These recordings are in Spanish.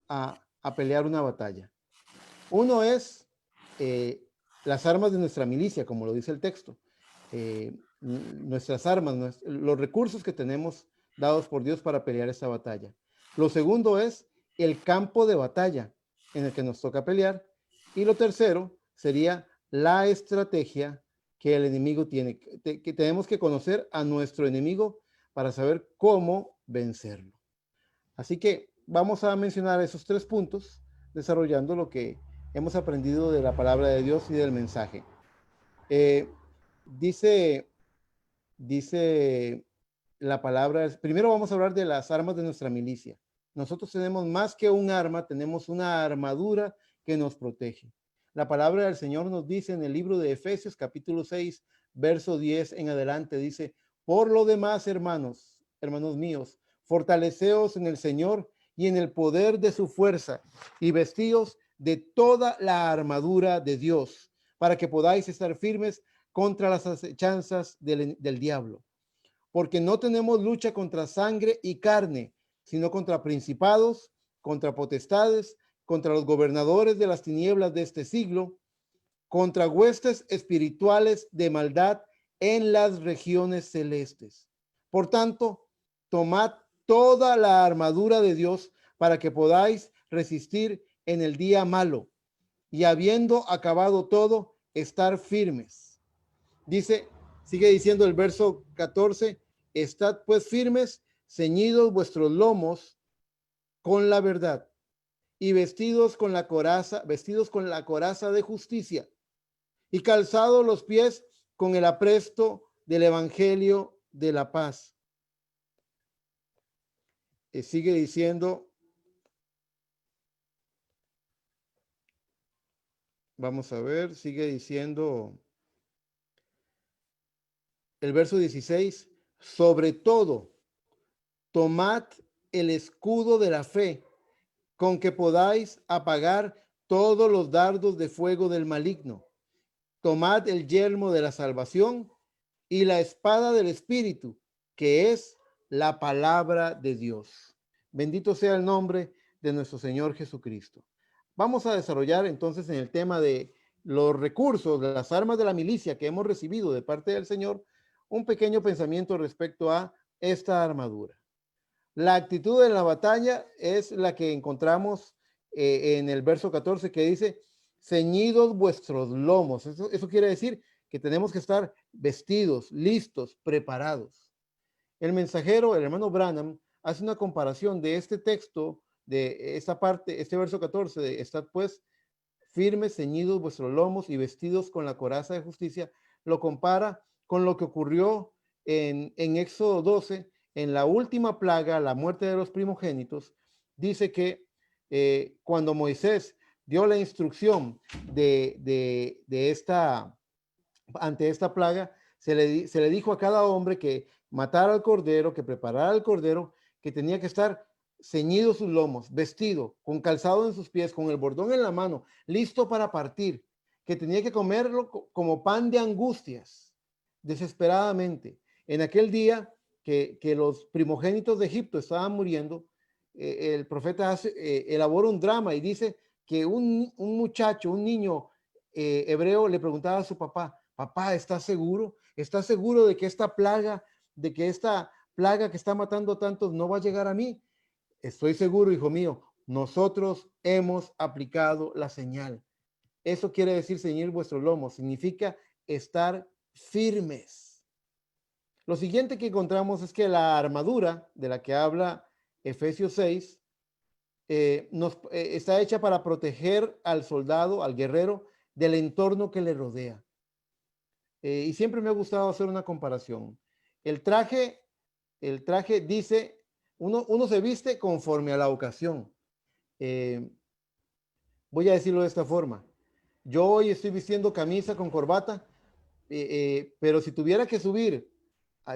a pelear una batalla. Uno es las armas de nuestra milicia, como lo dice el texto. Nuestras armas, los recursos que tenemos dados por Dios para pelear esta batalla. Lo segundo es el campo de batalla en el que nos toca pelear. Y lo tercero sería la estrategia que el enemigo tiene, que tenemos que conocer a nuestro enemigo para saber cómo vencerlo. Así que vamos a mencionar esos tres puntos, desarrollando lo que hemos aprendido de la palabra de Dios y del mensaje. Dice la palabra, primero vamos a hablar de las armas de nuestra milicia. Nosotros tenemos más que un arma, tenemos una armadura que nos protege. La palabra del Señor nos dice en el libro de Efesios, capítulo 6, verso 10 en adelante, dice, por lo demás, hermanos míos, fortaleceos en el Señor y en el poder de su fuerza, y vestíos de toda la armadura de Dios, para que podáis estar firmes contra las acechanzas del diablo. Porque no tenemos lucha contra sangre y carne, sino contra principados, contra potestades, contra los gobernadores de las tinieblas de este siglo, contra huestes espirituales de maldad en las regiones celestes. Por tanto, tomad toda la armadura de Dios para que podáis resistir en el día malo y habiendo acabado todo, estar firmes. Dice, sigue diciendo el verso 14, estad pues firmes, ceñidos vuestros lomos con la verdad y vestidos con la coraza de justicia y calzados los pies con el apresto del evangelio de la paz. Sigue diciendo, vamos a ver, sigue diciendo el verso 16, sobre todo, tomad el escudo de la fe, con que podáis apagar todos los dardos de fuego del maligno. Tomad el yelmo de la salvación y la espada del Espíritu, que es la palabra de Dios. Bendito sea el nombre de nuestro Señor Jesucristo. Vamos a desarrollar entonces en el tema de los recursos, de las armas de la milicia que hemos recibido de parte del Señor, un pequeño pensamiento respecto a esta armadura. La actitud de la batalla es la que encontramos en el verso 14 que dice, ceñidos vuestros lomos. Eso quiere decir que tenemos que estar vestidos, listos, preparados. El mensajero, el hermano Branham, hace una comparación de este texto, de esta parte, este verso 14, de estad pues firmes, ceñidos vuestros lomos y vestidos con la coraza de justicia, lo compara con lo que ocurrió en Éxodo 12, en la última plaga, la muerte de los primogénitos. Dice que cuando Moisés dio la instrucción ante esta plaga, se le dijo a cada hombre que matara al cordero, que preparara el cordero, que tenía que estar ceñido sus lomos, vestido, con calzado en sus pies, con el bordón en la mano, listo para partir, que tenía que comerlo como pan de angustias, desesperadamente. En aquel día que los primogénitos de Egipto estaban muriendo, el profeta elabora un drama y dice que un muchacho, un niño hebreo le preguntaba a su papá, papá, ¿estás seguro? ¿Estás seguro de que esta plaga que está matando a tantos no va a llegar a mí? Estoy seguro, hijo mío, nosotros hemos aplicado la señal. Eso quiere decir ceñir vuestro lomo, significa estar firmes. Lo siguiente que encontramos es que la armadura de la que habla Efesios 6 está hecha para proteger al soldado, al guerrero, del entorno que le rodea. Y siempre me ha gustado hacer una comparación. El traje dice, uno se viste conforme a la ocasión. Voy a decirlo de esta forma. Yo hoy estoy vistiendo camisa con corbata, pero si tuviera que subir,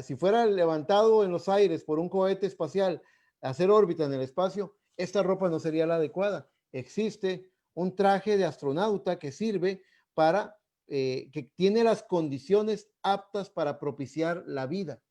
si fuera levantado en los aires por un cohete espacial, a hacer órbita en el espacio, esta ropa no sería la adecuada. Existe un traje de astronauta que sirve para, que tiene las condiciones aptas para propiciar la vida.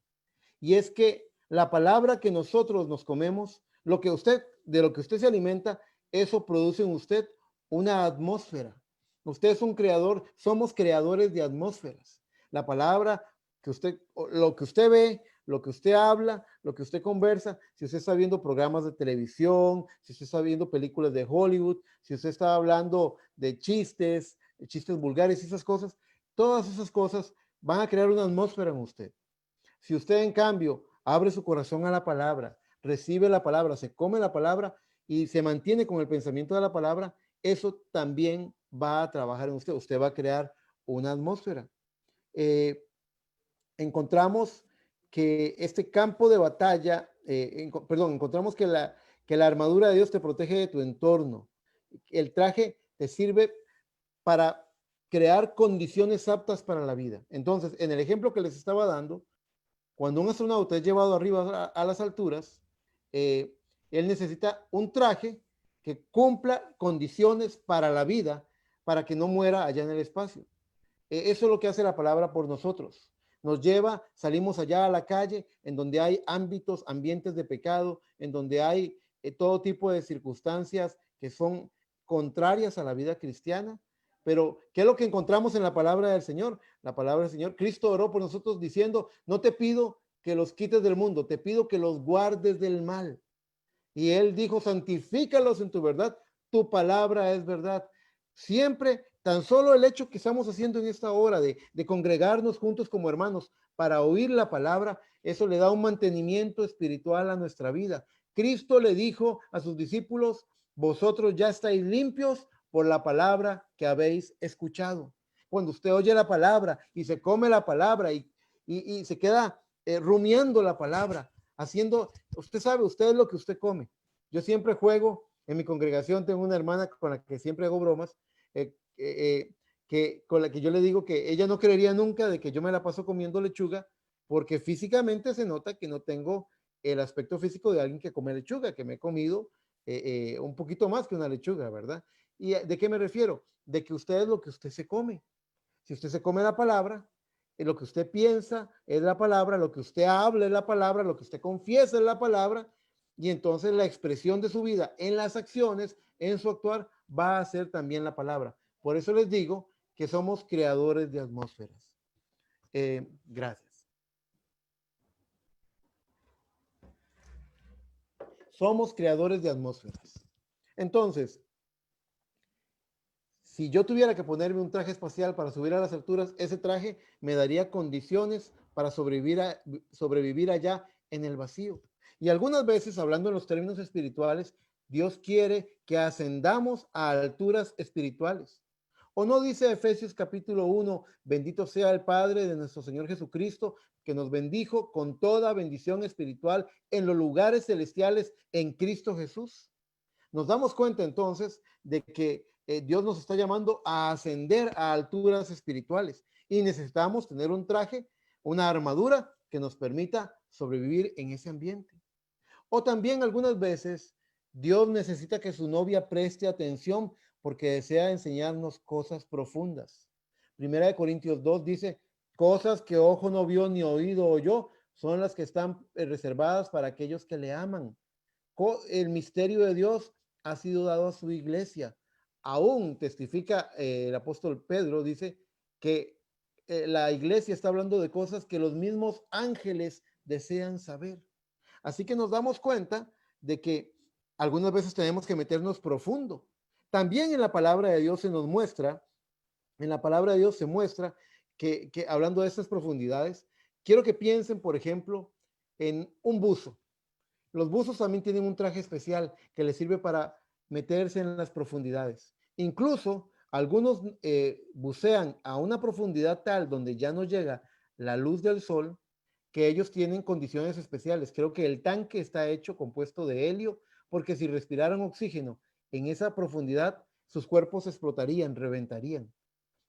Y es que la palabra que nosotros nos comemos, de lo que usted se alimenta, eso produce en usted una atmósfera. Usted es un creador, somos creadores de atmósferas. La palabra que usted, lo que usted ve, lo que usted habla, lo que usted conversa, si usted está viendo programas de televisión, si usted está viendo películas de Hollywood, si usted está hablando de chistes, chistes vulgares y esas cosas, todas esas cosas van a crear una atmósfera en usted. Si usted, en cambio, abre su corazón a la palabra, recibe la palabra, se come la palabra y se mantiene con el pensamiento de la palabra, eso también va a trabajar en usted. Usted va a crear una atmósfera. Encontramos que este campo de batalla, encontramos que la armadura de Dios te protege de tu entorno. El traje te sirve para crear condiciones aptas para la vida. Entonces, en el ejemplo que les estaba dando, cuando un astronauta es llevado arriba a las alturas, eh, él necesita un traje que cumpla condiciones para la vida, para que no muera allá en el espacio. Eso es lo que hace la palabra por nosotros. Nos lleva, salimos allá a la calle, en donde hay ámbitos, ambientes de pecado, en donde hay todo tipo de circunstancias que son contrarias a la vida cristiana. Pero, ¿qué es lo que encontramos en la palabra del Señor? La palabra del Señor, Cristo oró por nosotros diciendo, no te pido que los quites del mundo, te pido que los guardes del mal. Y él dijo, santifícalos en tu verdad, tu palabra es verdad. Siempre, tan solo el hecho que estamos haciendo en esta hora de congregarnos juntos como hermanos para oír la palabra, eso le da un mantenimiento espiritual a nuestra vida. Cristo le dijo a sus discípulos, vosotros ya estáis limpios por la palabra que habéis escuchado. Cuando usted oye la palabra y se come la palabra y se queda rumiando la palabra, haciendo, usted sabe, usted es lo que usted come. Yo siempre juego, en mi congregación tengo una hermana con la que siempre hago bromas, que con la que yo le digo que ella no creería nunca de que yo me la paso comiendo lechuga, porque físicamente se nota que no tengo el aspecto físico de alguien que come lechuga, que me he comido un poquito más que una lechuga, ¿verdad? ¿Y de qué me refiero? De que usted es lo que usted se come. Si usted se come la palabra, lo que usted piensa es la palabra, lo que usted habla es la palabra, lo que usted confiesa es la palabra, y entonces la expresión de su vida en las acciones, en su actuar, va a ser también la palabra. Por eso les digo que somos creadores de atmósferas. Gracias. Somos creadores de atmósferas. Entonces, si yo tuviera que ponerme un traje espacial para subir a las alturas, ese traje me daría condiciones para sobrevivir allá en el vacío. Y algunas veces, hablando en los términos espirituales, Dios quiere que ascendamos a alturas espirituales. ¿O no dice Efesios capítulo 1, bendito sea el Padre de nuestro Señor Jesucristo, que nos bendijo con toda bendición espiritual en los lugares celestiales en Cristo Jesús? Nos damos cuenta entonces de que Dios nos está llamando a ascender a alturas espirituales y necesitamos tener un traje, una armadura que nos permita sobrevivir en ese ambiente. O también algunas veces Dios necesita que su novia preste atención porque desea enseñarnos cosas profundas. Primera de Corintios 2 dice, cosas que ojo no vio ni oído oyó son las que están reservadas para aquellos que le aman. El misterio de Dios ha sido dado a su iglesia. Aún testifica el apóstol Pedro, dice que la iglesia está hablando de cosas que los mismos ángeles desean saber. Así que nos damos cuenta de que algunas veces tenemos que meternos profundo. También en la palabra de Dios se nos muestra, en la palabra de Dios se muestra que hablando de estas profundidades, quiero que piensen, por ejemplo, en un buzo. Los buzos también tienen un traje especial que les sirve para meterse en las profundidades. Incluso algunos bucean a una profundidad tal donde ya no llega la luz del sol, que ellos tienen condiciones especiales. Creo que el tanque está hecho compuesto de helio, porque si respiraran oxígeno en esa profundidad, sus cuerpos explotarían, reventarían.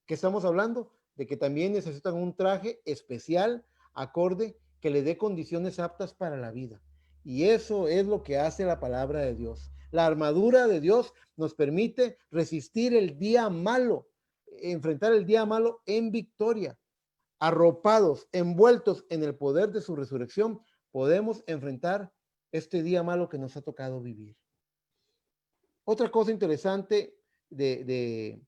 ¿Qué estamos hablando? De que también necesitan un traje especial, acorde, que le dé condiciones aptas para la vida. Y eso es lo que hace la palabra de Dios. La armadura de Dios nos permite resistir el día malo, enfrentar el día malo en victoria. Arropados, envueltos en el poder de su resurrección, podemos enfrentar este día malo que nos ha tocado vivir. Otra cosa interesante del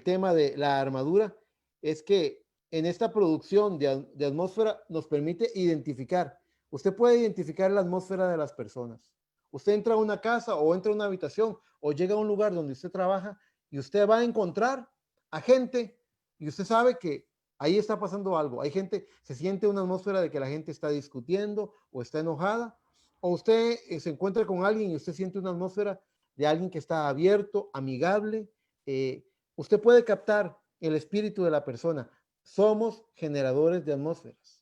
tema de la armadura es que en esta producción de atmósfera nos permite identificar. Usted puede identificar la atmósfera de las personas. Usted entra a una casa o entra a una habitación o llega a un lugar donde usted trabaja y usted va a encontrar a gente y usted sabe que ahí está pasando algo. Hay gente, se siente una atmósfera de que la gente está discutiendo o está enojada, o usted se encuentra con alguien y usted siente una atmósfera de alguien que está abierto, amigable. eh, Usted puede captar el espíritu de la persona. Somos generadores de atmósferas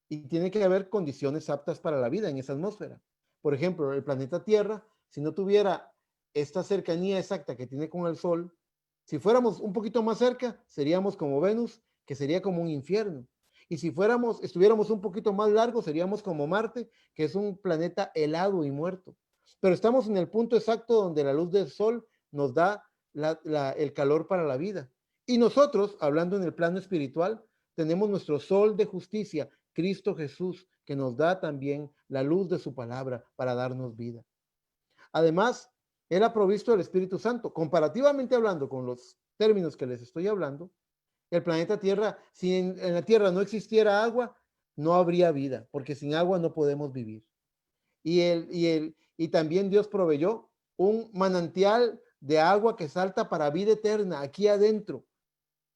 y tiene que haber condiciones aptas para la vida en esa atmósfera. Por ejemplo, el planeta Tierra, si no tuviera esta cercanía exacta que tiene con el Sol, si fuéramos un poquito más cerca, seríamos como Venus, que sería como un infierno. Y si estuviéramos un poquito más largo, seríamos como Marte, que es un planeta helado y muerto. Pero estamos en el punto exacto donde la luz del Sol nos da el calor para la vida. Y nosotros, hablando en el plano espiritual, tenemos nuestro sol de justicia, Cristo Jesús, que nos da también la luz de su palabra para darnos vida. Además, Él ha provisto el Espíritu Santo. Comparativamente hablando con los términos que les estoy hablando, el planeta Tierra, si en la Tierra no existiera agua, no habría vida, porque sin agua no podemos vivir. Y también Dios proveyó un manantial de agua que salta para vida eterna aquí adentro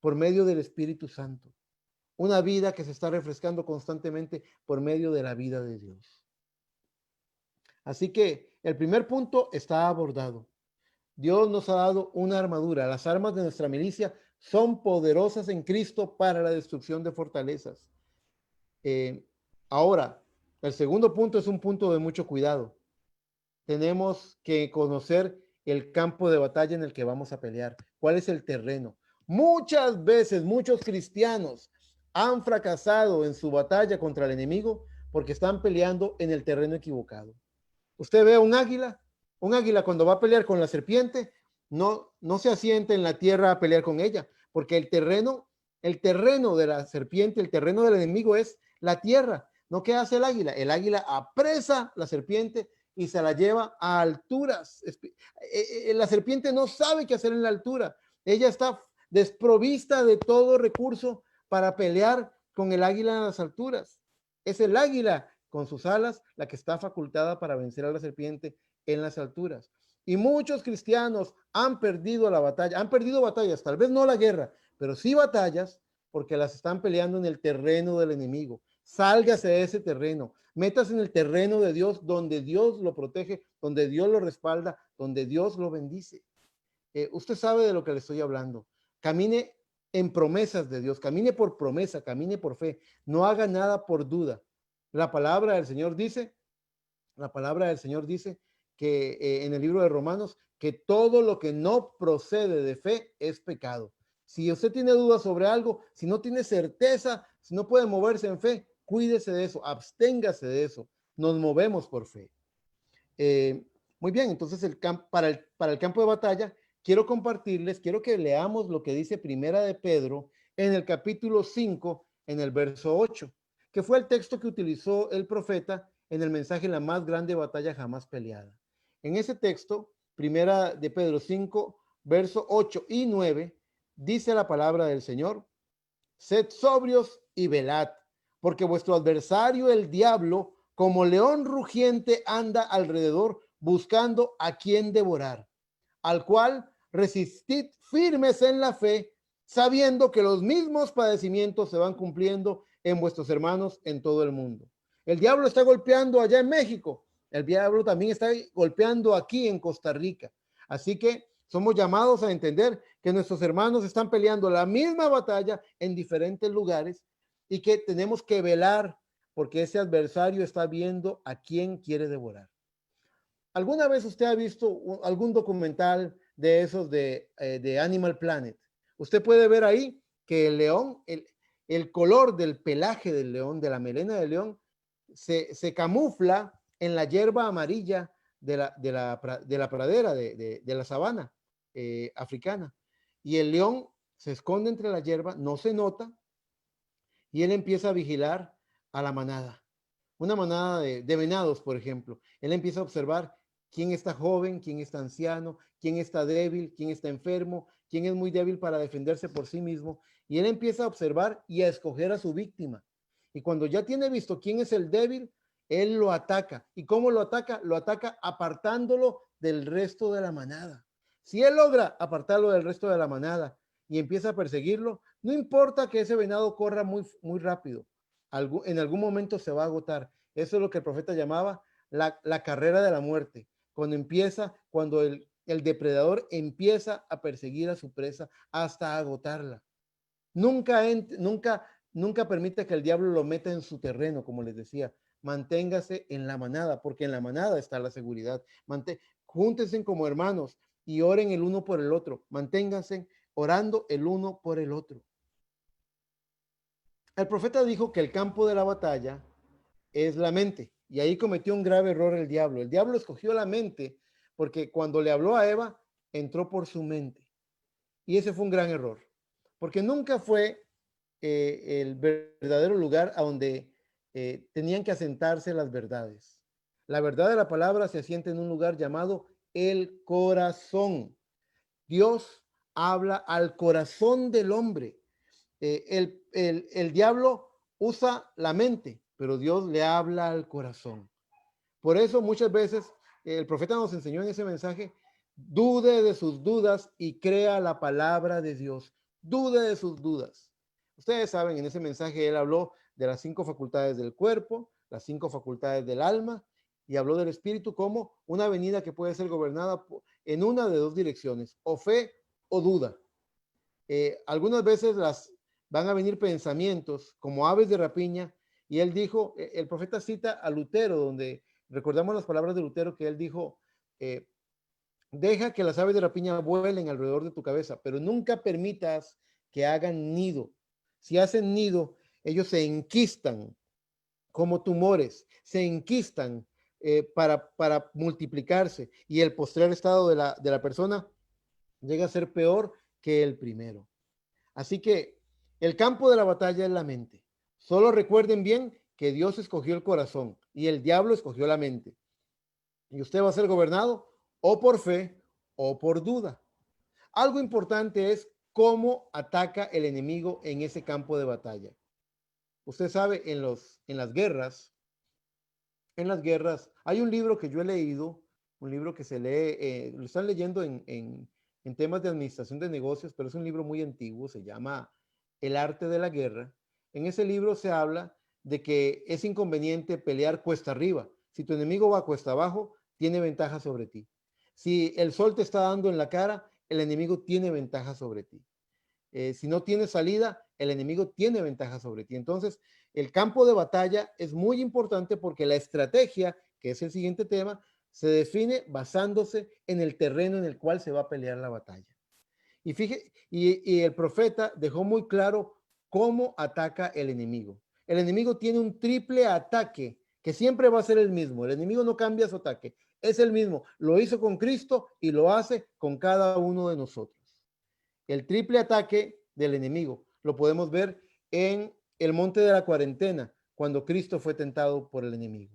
por medio del Espíritu Santo. Una vida que se está refrescando constantemente por medio de la vida de Dios. Así que el primer punto está abordado. Dios nos ha dado una armadura. Las armas de nuestra milicia son poderosas en Cristo para la destrucción de fortalezas. Eh, Ahora, el segundo punto es un punto de mucho cuidado. Tenemos que conocer el campo de batalla en el que vamos a pelear. ¿Cuál es el terreno? Muchas veces, muchos cristianos han fracasado en su batalla contra el enemigo porque están peleando en el terreno equivocado. Usted ve un águila cuando va a pelear con la serpiente, no se asienta en la tierra a pelear con ella, porque el terreno de la serpiente, el terreno del enemigo es la tierra. ¿No? ¿Qué hace el águila? El águila apresa la serpiente y se la lleva a alturas. La serpiente no sabe qué hacer en la altura. Ella está desprovista de todo recurso para pelear con el águila en las alturas. Es el águila con sus alas la que está facultada para vencer a la serpiente en las alturas. Y muchos cristianos han perdido la batalla, han perdido batallas, tal vez no la guerra, pero sí batallas porque las están peleando en el terreno del enemigo. Sálgase de ese terreno, métase en el terreno de Dios, donde Dios lo protege, donde Dios lo respalda, donde Dios lo bendice. Usted sabe de lo que le estoy hablando. Camine en promesas de Dios, camine por promesa, camine por fe, no haga nada por duda. La palabra del Señor dice, la palabra del Señor dice que en el libro de Romanos, que todo lo que no procede de fe es pecado. Si usted tiene dudas sobre algo, si no tiene certeza, si no puede moverse en fe, cuídese de eso, absténgase de eso. Nos movemos por fe. Muy bien, entonces para el campo de batalla, quiero que leamos lo que dice Primera de Pedro en el capítulo 5, en el verso 8, que fue el texto que utilizó el profeta en el mensaje La más grande batalla jamás peleada. En ese texto, Primera de Pedro 5, verso 8 y 9, dice la palabra del Señor: sed sobrios y velad, porque vuestro adversario, el diablo, como león rugiente, anda alrededor buscando a quien devorar, al cual resistid firmes en la fe, sabiendo que los mismos padecimientos se van cumpliendo en vuestros hermanos en todo el mundo. El diablo está golpeando allá en México, el diablo también está golpeando aquí en Costa Rica. Así que somos llamados a entender que nuestros hermanos están peleando la misma batalla en diferentes lugares y que tenemos que velar porque ese adversario está viendo a quién quiere devorar. ¿Alguna vez usted ha visto algún documental de esos de Animal Planet? Usted puede ver ahí que el león, el color del pelaje del león, de la melena del león, se camufla en la hierba amarilla de la pradera, de la sabana africana. Y el león se esconde entre la hierba, no se nota, y él empieza a vigilar a la manada. Una manada de venados, por ejemplo. Él empieza a observar quién está joven, quién está anciano, quién está débil, quién está enfermo, quién es muy débil para defenderse por sí mismo. Y él empieza a observar y a escoger a su víctima. Y cuando ya tiene visto quién es el débil, él lo ataca. ¿Y cómo lo ataca? Lo ataca apartándolo del resto de la manada. Si él logra apartarlo del resto de la manada y empieza a perseguirlo, no importa que ese venado corra muy rápido. En algún momento se va a agotar. Eso es lo que el profeta llamaba la carrera de la muerte. Cuando el depredador empieza a perseguir a su presa hasta agotarla. Nunca permite que el diablo lo meta en su terreno, como les decía. Manténgase en la manada, porque en la manada está la seguridad. Júntense como hermanos y oren el uno por el otro. Manténganse orando el uno por el otro. El profeta dijo que el campo de la batalla es la mente, y ahí cometió un grave error el diablo. El diablo escogió la mente porque cuando le habló a Eva, entró por su mente. Y ese fue un gran error, porque nunca fue el verdadero lugar a donde tenían que asentarse las verdades. La verdad de la palabra se asienta en un lugar llamado el corazón. Dios habla al corazón del hombre. El diablo usa la mente, pero Dios le habla al corazón. Por eso muchas veces el profeta nos enseñó en ese mensaje, dude de sus dudas y crea la palabra de Dios. Dude de sus dudas. Ustedes saben, en ese mensaje él habló de las 5 facultades del cuerpo, las 5 facultades del alma, y habló del espíritu como una avenida que puede ser gobernada en una de dos direcciones, o fe o duda. Algunas veces van a venir pensamientos como aves de rapiña, y él dijo, el profeta cita a Lutero, donde recordamos las palabras de Lutero, que él dijo, deja que las aves de rapiña vuelen alrededor de tu cabeza, pero nunca permitas que hagan nido. Si hacen nido, ellos se enquistan como tumores, se enquistan para multiplicarse, y el postrer estado de la persona llega a ser peor que el primero. Así que el campo de la batalla es la mente. Solo recuerden bien que Dios escogió el corazón y el diablo escogió la mente. Y usted va a ser gobernado o por fe o por duda. Algo importante es cómo ataca el enemigo en ese campo de batalla. Usted sabe, en las guerras, hay un libro que yo he leído, un libro que se lee, lo están leyendo en temas de administración de negocios, pero es un libro muy antiguo, se llama El arte de la guerra. En ese libro se habla de que es inconveniente pelear cuesta arriba. Si tu enemigo va cuesta abajo, tiene ventaja sobre ti. Si el sol te está dando en la cara, el enemigo tiene ventaja sobre ti. Si no tiene salida, el enemigo tiene ventaja sobre ti. Entonces, el campo de batalla es muy importante porque la estrategia, que es el siguiente tema, se define basándose en el terreno en el cual se va a pelear la batalla. Y el profeta dejó muy claro cómo ataca el enemigo. El enemigo tiene un triple ataque que siempre va a ser el mismo. El enemigo no cambia su ataque, es el mismo. Lo hizo con Cristo y lo hace con cada uno de nosotros. El triple ataque del enemigo lo podemos ver en el monte de la cuarentena, cuando Cristo fue tentado por el enemigo.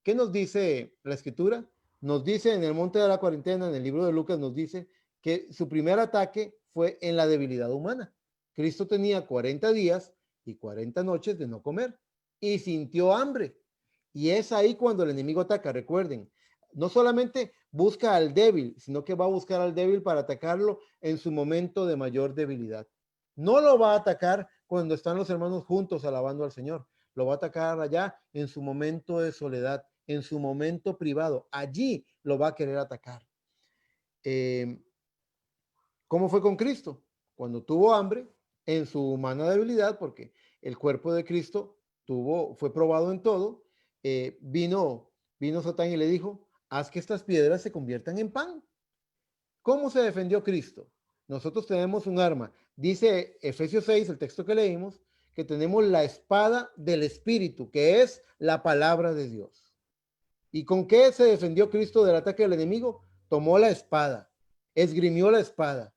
¿Qué nos dice la escritura? Nos dice en el monte de la cuarentena, en el libro de Lucas, nos dice que su primer ataque fue en la debilidad humana. Cristo tenía 40 días y 40 noches de no comer y sintió hambre. Y es ahí cuando el enemigo ataca. Recuerden, no solamente busca al débil, sino que va a buscar al débil para atacarlo en su momento de mayor debilidad. No lo va a atacar cuando están los hermanos juntos alabando al Señor. Lo va a atacar allá en su momento de soledad, en su momento privado. Allí lo va a querer atacar. ¿Cómo fue con Cristo? Cuando tuvo hambre, en su humana debilidad, porque el cuerpo de Cristo fue probado en todo, vino Satán y le dijo, haz que estas piedras se conviertan en pan. ¿Cómo se defendió Cristo? Nosotros tenemos un arma. Dice Efesios 6, el texto que leímos, que tenemos la espada del Espíritu, que es la palabra de Dios. ¿Y con qué se defendió Cristo del ataque del enemigo? Tomó la espada, esgrimió la espada.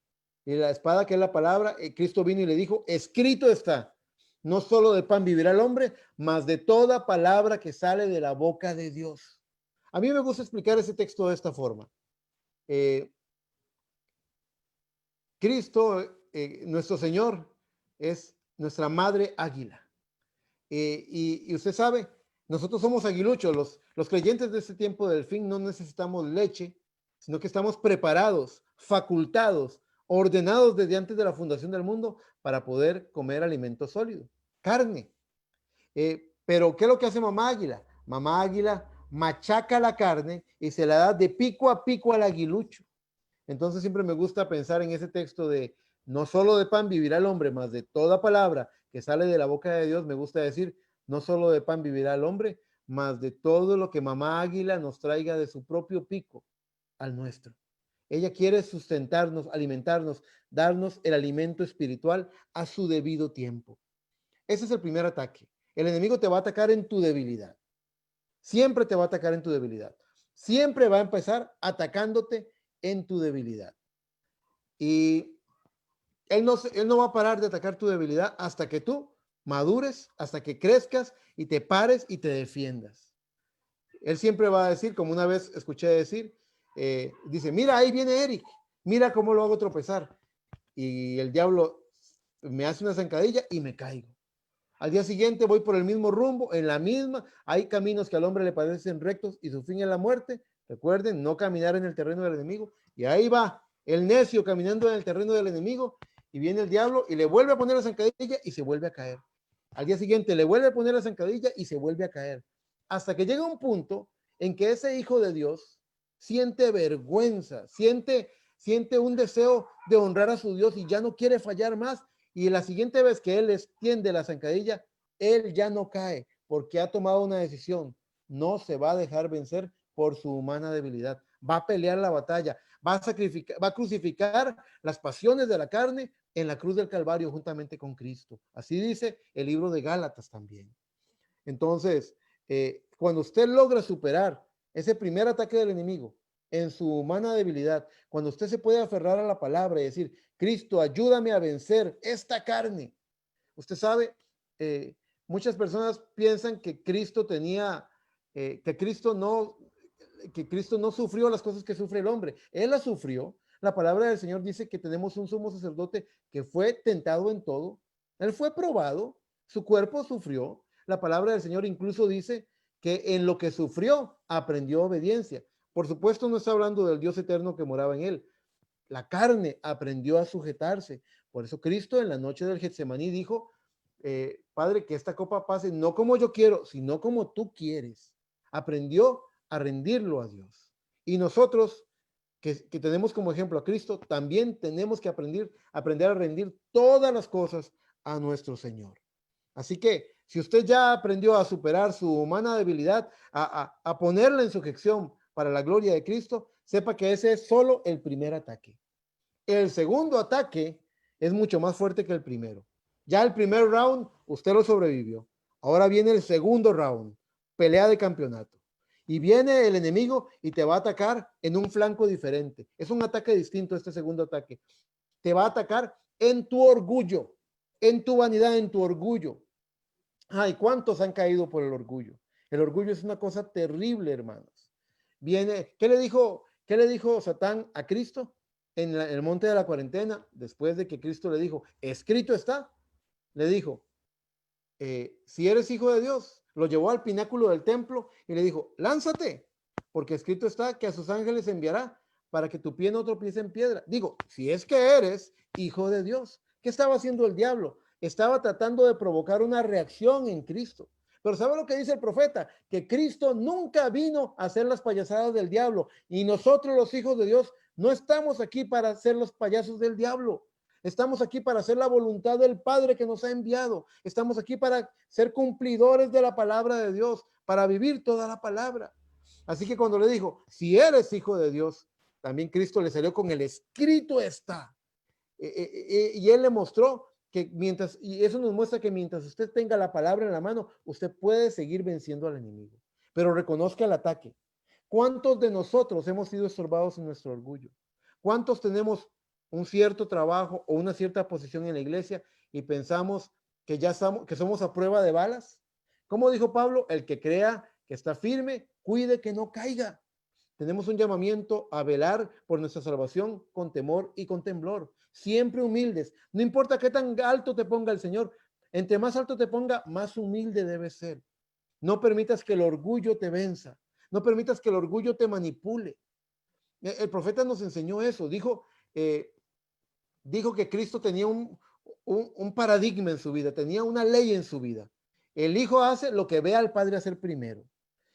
Y la espada, que es la palabra, Cristo vino y le dijo, escrito está, no solo de pan vivirá el hombre, mas de toda palabra que sale de la boca de Dios. A mí me gusta explicar ese texto de esta forma. Eh, Cristo, nuestro Señor, es nuestra madre águila. Y usted sabe, nosotros somos aguiluchos, los creyentes de este tiempo del fin no necesitamos leche, sino que estamos preparados, facultados, ordenados desde antes de la fundación del mundo para poder comer alimento sólido, carne. Pero ¿qué es lo que hace mamá águila? Mamá águila machaca la carne y se la da de pico a pico al aguilucho. Entonces siempre me gusta pensar en ese texto de no solo de pan vivirá el hombre, más de toda palabra que sale de la boca de Dios. Me gusta decir, no solo de pan vivirá el hombre, más de todo lo que mamá águila nos traiga de su propio pico al nuestro. Ella quiere sustentarnos, alimentarnos, darnos el alimento espiritual a su debido tiempo. Ese es el primer ataque. El enemigo te va a atacar en tu debilidad. Siempre te va a atacar en tu debilidad. Siempre va a empezar atacándote en tu debilidad. Y él no va a parar de atacar tu debilidad hasta que tú madures, hasta que crezcas y te pares y te defiendas. Él siempre va a decir, como una vez escuché decir, dice, mira, ahí viene Eric, mira cómo lo hago tropezar. Y el diablo me hace una zancadilla y me caigo. Al día siguiente voy por el mismo rumbo, en la misma. Hay caminos que al hombre le parecen rectos y su fin es la muerte. Recuerden, no caminar en el terreno del enemigo. Y ahí va el necio caminando en el terreno del enemigo y viene el diablo y le vuelve a poner la zancadilla y se vuelve a caer. Al día siguiente le vuelve a poner la zancadilla y se vuelve a caer. Hasta que llega un punto en que ese hijo de Dios siente vergüenza, siente un deseo de honrar a su Dios y ya no quiere fallar más. Y la siguiente vez que él extiende la zancadilla, él ya no cae porque ha tomado una decisión. No se va a dejar vencer por su humana debilidad. Va a pelear la batalla, va a crucificar las pasiones de la carne en la cruz del Calvario juntamente con Cristo. Así dice el libro de Gálatas también. Entonces, cuando usted logra superar ese primer ataque del enemigo en su humana debilidad, cuando usted se puede aferrar a la palabra y decir, Cristo, ayúdame a vencer esta carne. Usted sabe, muchas personas piensan que Cristo tenía, que Cristo no sufrió las cosas que sufre el hombre. Él las sufrió. La palabra del Señor dice que tenemos un sumo sacerdote que fue tentado en todo. Él fue probado, su cuerpo sufrió. La palabra del Señor incluso dice que en lo que sufrió aprendió obediencia. Por supuesto, no está hablando del Dios eterno que moraba en él. La carne aprendió a sujetarse. Por eso Cristo en la noche del Getsemaní dijo, Padre, que esta copa pase no como yo quiero, sino como tú quieres. Aprendió a rendirlo a Dios. Y nosotros, que tenemos como ejemplo a Cristo, también tenemos que aprender a rendir todas las cosas a nuestro Señor. Así que si usted ya aprendió a superar su humana debilidad, a ponerla en sujeción para la gloria de Cristo, sepa que ese es solo el primer ataque. El segundo ataque es mucho más fuerte que el primero. Ya el primer round usted lo sobrevivió. Ahora viene el segundo round, pelea de campeonato. Y viene el enemigo y te va a atacar en un flanco diferente. Es un ataque distinto este segundo ataque. Te va a atacar en tu orgullo, en tu vanidad, en tu orgullo. Ay, ¿cuántos han caído por el orgullo? El orgullo es una cosa terrible, hermanos. Viene, qué le dijo Satán a Cristo en el monte de la cuarentena? Después de que Cristo le dijo, escrito está, le dijo, si eres hijo de Dios, lo llevó al pináculo del templo y le dijo, lánzate, porque escrito está que a sus ángeles enviará para que tu pie no tropiece en piedra. Digo, si es que eres hijo de Dios. ¿Qué estaba haciendo el diablo? Estaba tratando de provocar una reacción en Cristo. Pero ¿sabe lo que dice el profeta? Que Cristo nunca vino a hacer las payasadas del diablo. Y nosotros los hijos de Dios no estamos aquí para hacer los payasos del diablo. Estamos aquí para hacer la voluntad del Padre que nos ha enviado. Estamos aquí para ser cumplidores de la palabra de Dios, para vivir toda la palabra. Así que cuando le dijo, si eres hijo de Dios, también Cristo le salió con el escrito está. Y él le mostró que mientras, y eso nos muestra que mientras usted tenga la palabra en la mano, usted puede seguir venciendo al enemigo. Pero reconozca el ataque. ¿Cuántos de nosotros hemos sido estorbados en nuestro orgullo? ¿Cuántos tenemos un cierto trabajo o una cierta posición en la iglesia y pensamos que ya somos a prueba de balas? Como dijo Pablo, el que crea que está firme, cuide que no caiga. Tenemos un llamamiento a velar por nuestra salvación con temor y con temblor, siempre humildes. No importa qué tan alto te ponga el Señor, entre más alto te ponga, más humilde debes ser. No permitas que el orgullo te venza, no permitas que el orgullo te manipule. El profeta nos enseñó eso, eh, dijo que Cristo tenía un paradigma en su vida, tenía una ley en su vida. El Hijo hace lo que ve al Padre hacer primero.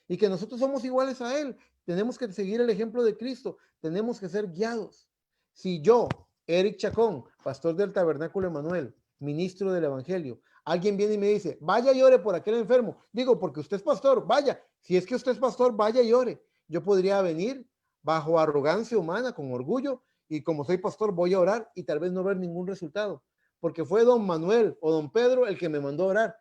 Y que nosotros somos iguales a Él. Tenemos que seguir el ejemplo de Cristo. Tenemos que ser guiados. Si yo, Eric Chacón, pastor del Tabernáculo Emanuel, ministro del Evangelio, alguien viene y me dice, vaya y ore por aquel enfermo. Digo, porque usted es pastor, vaya. Si es que usted es pastor, vaya y ore. Yo podría venir bajo arrogancia humana, con orgullo, y como soy pastor voy a orar y tal vez no ver ningún resultado, porque fue don Manuel o don Pedro el que me mandó a orar.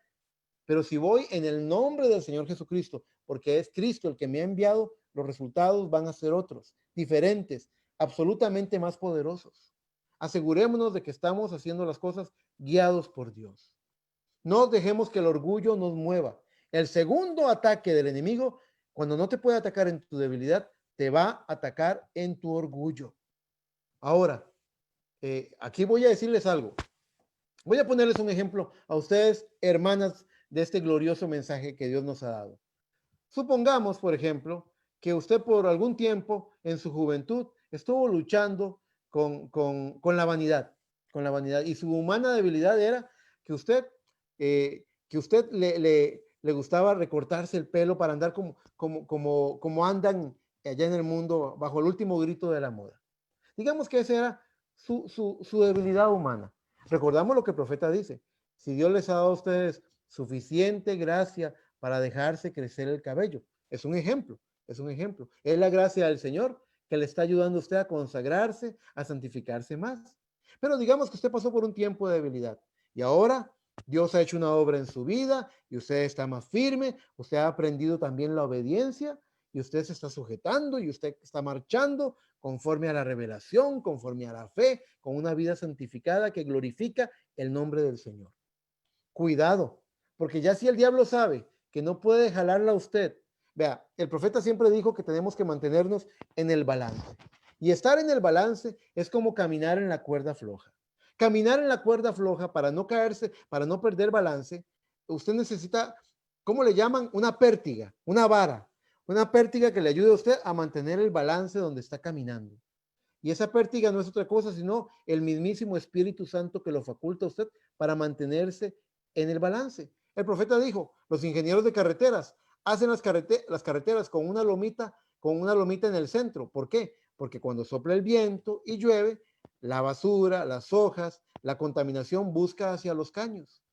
Pero si voy en el nombre del Señor Jesucristo, porque es Cristo el que me ha enviado, los resultados van a ser otros, diferentes, absolutamente más poderosos. Asegurémonos de que estamos haciendo las cosas guiados por Dios. No dejemos que el orgullo nos mueva. El segundo ataque del enemigo, cuando no te puede atacar en tu debilidad, te va a atacar en tu orgullo. Ahora, aquí voy a decirles algo. Voy a ponerles un ejemplo a ustedes, hermanas, de este glorioso mensaje que Dios nos ha dado. Supongamos, por ejemplo, que usted por algún tiempo en su juventud estuvo luchando con la vanidad, y su humana debilidad era que usted le gustaba recortarse el pelo para andar como andan allá en el mundo bajo el último grito de la moda. Digamos que esa era su debilidad humana. Recordamos lo que el profeta dice. Si Dios les ha dado a ustedes suficiente gracia para dejarse crecer el cabello. Es un ejemplo, es un ejemplo. Es la gracia del Señor que le está ayudando a usted a consagrarse, a santificarse más. Pero digamos que usted pasó por un tiempo de debilidad y ahora Dios ha hecho una obra en su vida y usted está más firme, usted ha aprendido también la obediencia y usted se está sujetando y usted está marchando conforme a la revelación, conforme a la fe, con una vida santificada que glorifica el nombre del Señor. Cuidado, porque ya si el diablo sabe que no puede jalarla a usted, vea, el profeta siempre dijo que tenemos que mantenernos en el balance. Y estar en el balance es como caminar en la cuerda floja. Caminar en la cuerda floja para no caerse, para no perder balance, usted necesita, ¿cómo le llaman? Una pértiga, una pértiga que le ayude a usted a mantener el balance donde está caminando. Y esa pértiga no es otra cosa, sino el mismísimo Espíritu Santo que lo faculta a usted para mantenerse en el balance. El profeta dijo, los ingenieros de carreteras hacen las carreteras con una lomita en el centro. ¿Por qué? Porque cuando sopla el viento y llueve, la basura, las hojas, la contaminación busca hacia los caños.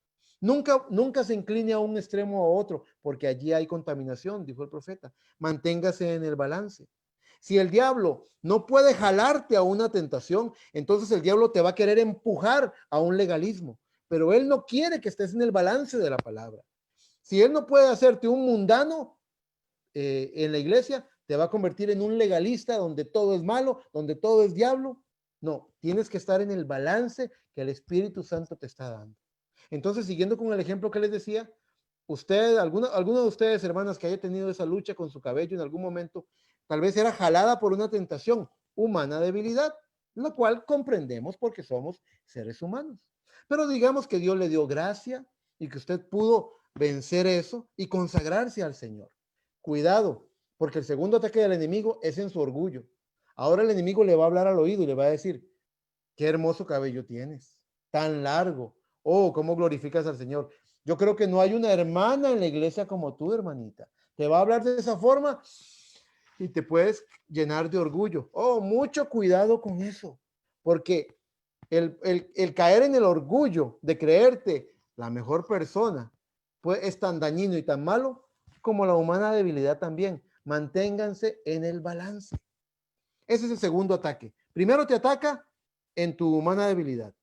Nunca se incline a un extremo o a otro, porque allí hay contaminación, dijo el profeta. Manténgase en el balance. Si el diablo no puede jalarte a una tentación, entonces el diablo te va a querer empujar a un legalismo, pero él no quiere que estés en el balance de la palabra. Si él no puede hacerte un mundano en la iglesia, te va a convertir en un legalista donde todo es malo, donde todo es diablo. No, tienes que estar en el balance que el Espíritu Santo te está dando. Entonces, siguiendo con el ejemplo que les decía, alguno de ustedes, hermanas, que haya tenido esa lucha con su cabello en algún momento, tal vez era jalada por una tentación, humana debilidad, la cual comprendemos porque somos seres humanos. Pero digamos que Dios le dio gracia y que usted pudo vencer eso y consagrarse al Señor. Cuidado, porque el segundo ataque del enemigo es en su orgullo. Ahora el enemigo le va a hablar al oído y le va a decir, qué hermoso cabello tienes, tan largo. Oh, cómo glorificas al Señor. Yo creo que no hay una hermana en la iglesia como tú, hermanita. Te va a hablar de esa forma y te puedes llenar de orgullo. Oh, mucho cuidado con eso, porque el caer en el orgullo de creerte la mejor persona, pues es tan dañino y tan malo como la humana debilidad también. Manténganse en el balance. Ese es el segundo ataque. Primero te ataca en tu humana debilidad.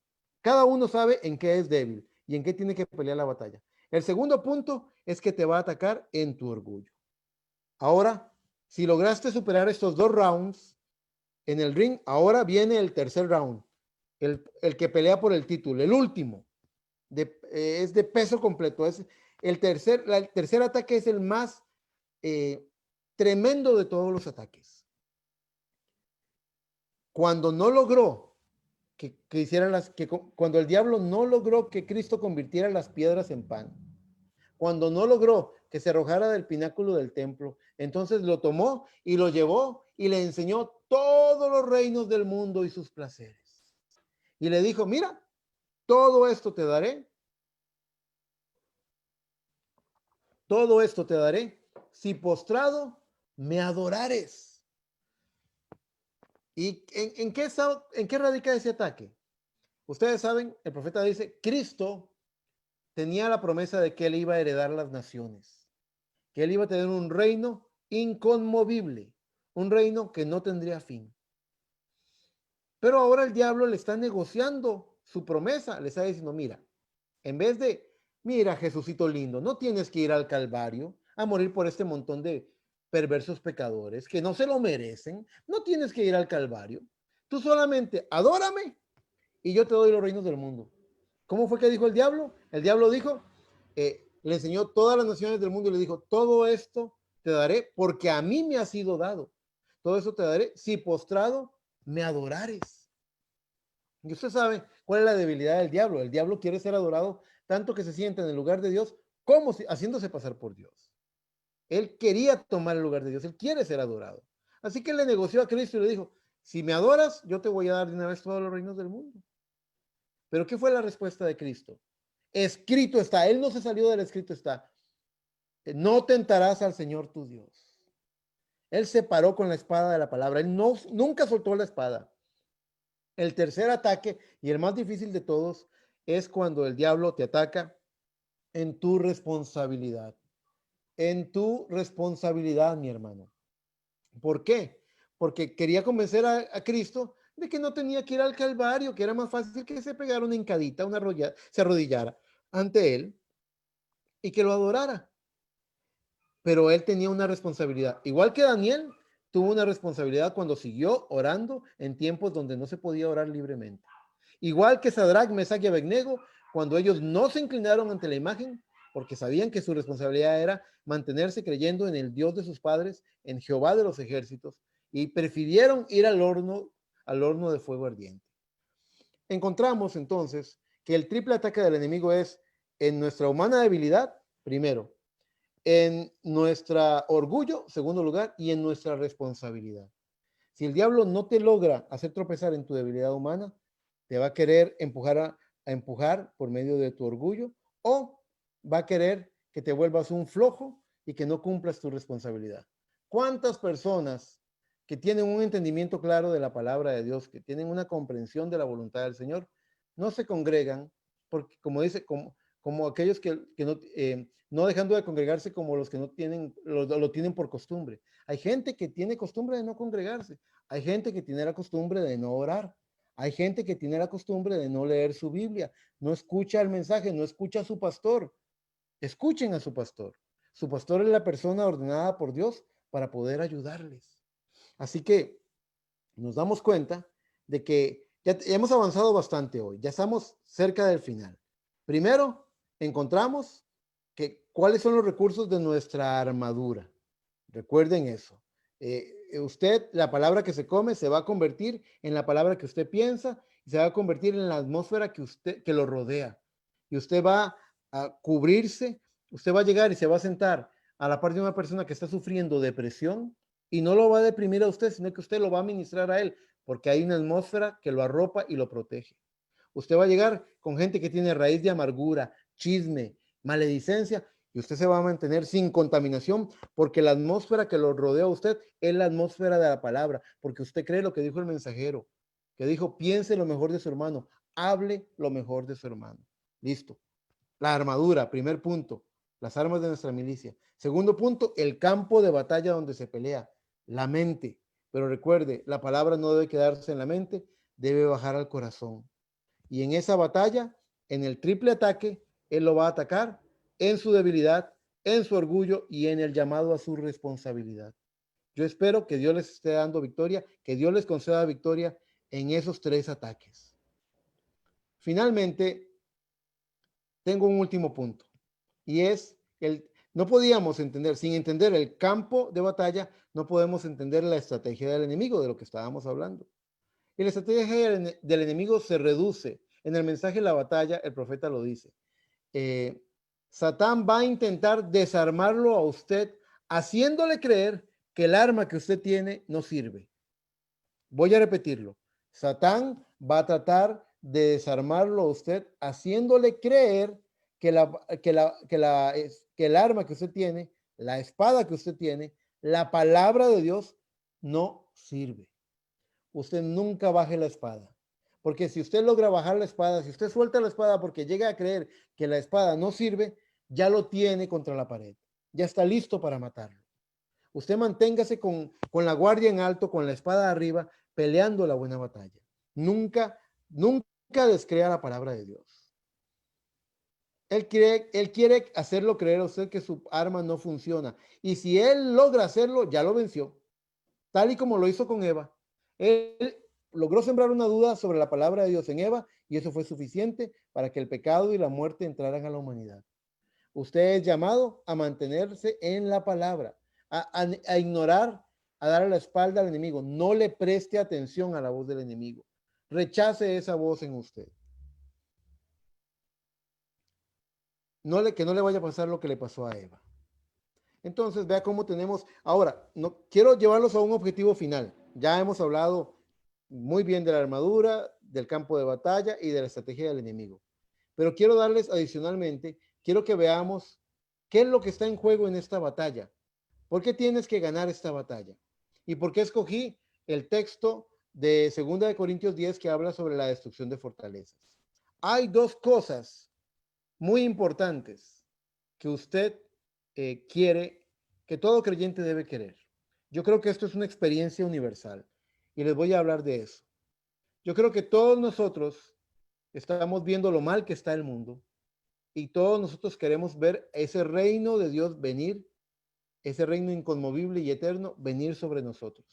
Cada uno sabe en qué es débil y en qué tiene que pelear la batalla. El segundo punto es que te va a atacar en tu orgullo. Ahora, si lograste superar estos 2 rounds en el ring, ahora viene el tercer round, el que pelea por el título, el último, es de peso completo. El tercer ataque es el más tremendo de todos los ataques. Cuando no logró que hicieran cuando el diablo no logró que Cristo convirtiera las piedras en pan, cuando no logró que se arrojara del pináculo del templo, entonces lo tomó y lo llevó y le enseñó todos los reinos del mundo y sus placeres. Y le dijo, mira, todo esto te daré, todo esto te daré, si postrado me adorares. ¿Y en qué radica ese ataque? Ustedes saben, el profeta dice, Cristo tenía la promesa de que él iba a heredar las naciones, que él iba a tener un reino inconmovible, un reino que no tendría fin. Pero ahora el diablo le está negociando su promesa, le está diciendo, mira, en vez de, mira, Jesucito lindo, no tienes que ir al Calvario a morir por este montón de perversos pecadores que no se lo merecen, no tienes que ir al Calvario, tú solamente adórame y yo te doy los reinos del mundo. ¿Cómo fue que dijo el diablo? El diablo dijo, le enseñó todas las naciones del mundo y le dijo, todo esto te daré porque a mí me ha sido dado. Todo eso te daré si postrado me adorares. Y usted sabe cuál es la debilidad del diablo. El diablo quiere ser adorado tanto que se sienta en el lugar de Dios como si, haciéndose pasar por Dios. Él quería tomar el lugar de Dios. Él quiere ser adorado. Así que le negoció a Cristo y le dijo, si me adoras, yo te voy a dar de una vez todos los reinos del mundo. Pero ¿qué fue la respuesta de Cristo? Escrito está. Él no se salió del escrito está. No tentarás al Señor tu Dios. Él se paró con la espada de la palabra. Él nunca soltó la espada. El tercer ataque y el más difícil de todos es cuando el diablo te ataca en tu responsabilidad. En tu responsabilidad, mi hermano. ¿Por qué? Porque quería convencer a Cristo de que no tenía que ir al Calvario, que era más fácil que se pegara una hincadita, se arrodillara ante él y que lo adorara. Pero él tenía una responsabilidad. Igual que Daniel tuvo una responsabilidad cuando siguió orando en tiempos donde no se podía orar libremente. Igual que Sadrach, Mesach y Abednego, cuando ellos no se inclinaron ante la imagen, porque sabían que su responsabilidad era mantenerse creyendo en el Dios de sus padres, en Jehová de los ejércitos, y prefirieron ir al horno de fuego ardiente. Encontramos entonces que el triple ataque del enemigo es en nuestra humana debilidad, primero, en nuestro orgullo, segundo lugar, y en nuestra responsabilidad. Si el diablo no te logra hacer tropezar en tu debilidad humana, te va a querer a empujar por medio de tu orgullo o va a querer que te vuelvas un flojo y que no cumplas tu responsabilidad. ¿Cuántas personas que tienen un entendimiento claro de la palabra de Dios, que tienen una comprensión de la voluntad del Señor, no se congregan porque, como dice, como aquellos que no dejando de congregarse como los que no tienen, lo tienen por costumbre? Hay gente que tiene costumbre de no congregarse. Hay gente que tiene la costumbre de no orar. Hay gente que tiene la costumbre de no leer su Biblia. No escucha el mensaje, no escucha a su pastor. Escuchen a su pastor. Su pastor es la persona ordenada por Dios para poder ayudarles. Así que nos damos cuenta de que ya hemos avanzado bastante hoy. Ya estamos cerca del final. Primero, encontramos cuáles son los recursos de nuestra armadura. Recuerden eso. Usted, la palabra que se come se va a convertir en la palabra que usted piensa y se va a convertir en la atmósfera que lo rodea. Y usted va a cubrirse, usted va a llegar y se va a sentar a la par de una persona que está sufriendo depresión y no lo va a deprimir a usted, sino que usted lo va a ministrar a él, porque hay una atmósfera que lo arropa y lo protege. Usted va a llegar con gente que tiene raíz de amargura, chisme, maledicencia, y usted se va a mantener sin contaminación porque la atmósfera que lo rodea a usted es la atmósfera de la palabra, porque usted cree lo que dijo el mensajero, que dijo, piense lo mejor de su hermano, hable lo mejor de su hermano. Listo. La armadura, primer punto, las armas de nuestra milicia. Segundo punto, el campo de batalla donde se pelea, la mente. Pero recuerde, la palabra no debe quedarse en la mente, debe bajar al corazón. Y en esa batalla, en el triple ataque, él lo va a atacar en su debilidad, en su orgullo y en el llamado a su responsabilidad. Yo espero que Dios les esté dando victoria, que Dios les conceda victoria en esos tres ataques. Finalmente, tengo un último punto y es No podíamos entender, sin entender el campo de batalla, no podemos entender la estrategia del enemigo, de lo que estábamos hablando. Y la estrategia del enemigo se reduce. En el mensaje de la batalla, el profeta lo dice. eh, Satán va a intentar desarmarlo a usted, haciéndole creer que el arma que usted tiene no sirve. Voy a repetirlo. Satán va a tratar de desarmarlo a usted, haciéndole creer que, que el arma que usted tiene, la espada que usted tiene, la palabra de Dios no sirve. Usted nunca baje la espada. Porque si usted logra bajar la espada, si usted suelta la espada porque llega a creer que la espada no sirve, ya lo tiene contra la pared. Ya está listo para matarlo. Usted manténgase con la guardia en alto, con la espada arriba, peleando la buena batalla. Nunca, nunca descrea la palabra de Dios. Él quiere hacerlo creer a usted que su arma no funciona. Y si él logra hacerlo, ya lo venció. Tal y como lo hizo con Eva. Él logró sembrar una duda sobre la palabra de Dios en Eva y eso fue suficiente para que el pecado y la muerte entraran a la humanidad. Usted es llamado a mantenerse en la palabra, a ignorar, a darle la espalda al enemigo. No le preste atención a la voz del enemigo. Rechace esa voz en usted. Que no le vaya a pasar lo que le pasó a Eva. Entonces, vea cómo tenemos. Ahora, no quiero llevarlos a un objetivo final. Ya hemos hablado muy bien de la armadura, del campo de batalla y de la estrategia del enemigo. Pero quiero darles adicionalmente, quiero que veamos qué es lo que está en juego en esta batalla. ¿Por qué tienes que ganar esta batalla? ¿Y por qué escogí el texto de 2 Corintios 10 que habla sobre la destrucción de fortalezas? Hay dos cosas muy importantes que usted quiere, que todo creyente debe querer. Yo creo que esto es una experiencia universal y les voy a hablar de eso. Yo creo que todos nosotros estamos viendo lo mal que está el mundo y todos nosotros queremos ver ese reino de Dios venir, ese reino inconmovible y eterno venir sobre nosotros.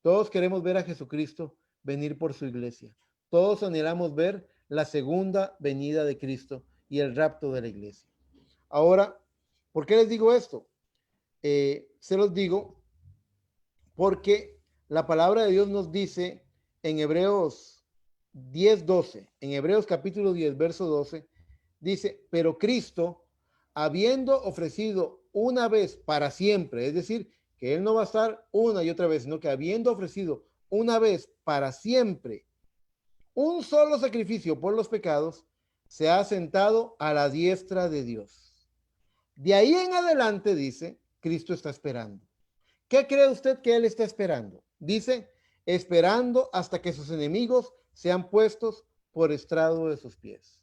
Todos queremos ver a Jesucristo venir por su iglesia. Todos anhelamos ver la segunda venida de Cristo y el rapto de la iglesia. Ahora, ¿por qué les digo esto? Se los digo porque la palabra de Dios nos dice en Hebreos 10:12, en Hebreos capítulo 10, verso 12, dice, pero Cristo, habiendo ofrecido una vez para siempre, es decir, que Él no va a estar una y otra vez, sino que habiendo ofrecido una vez para siempre un solo sacrificio por los pecados, se ha sentado a la diestra de Dios. De ahí en adelante, dice, Cristo está esperando. ¿Qué cree usted que Él está esperando? Dice, esperando hasta que sus enemigos sean puestos por estrado de sus pies.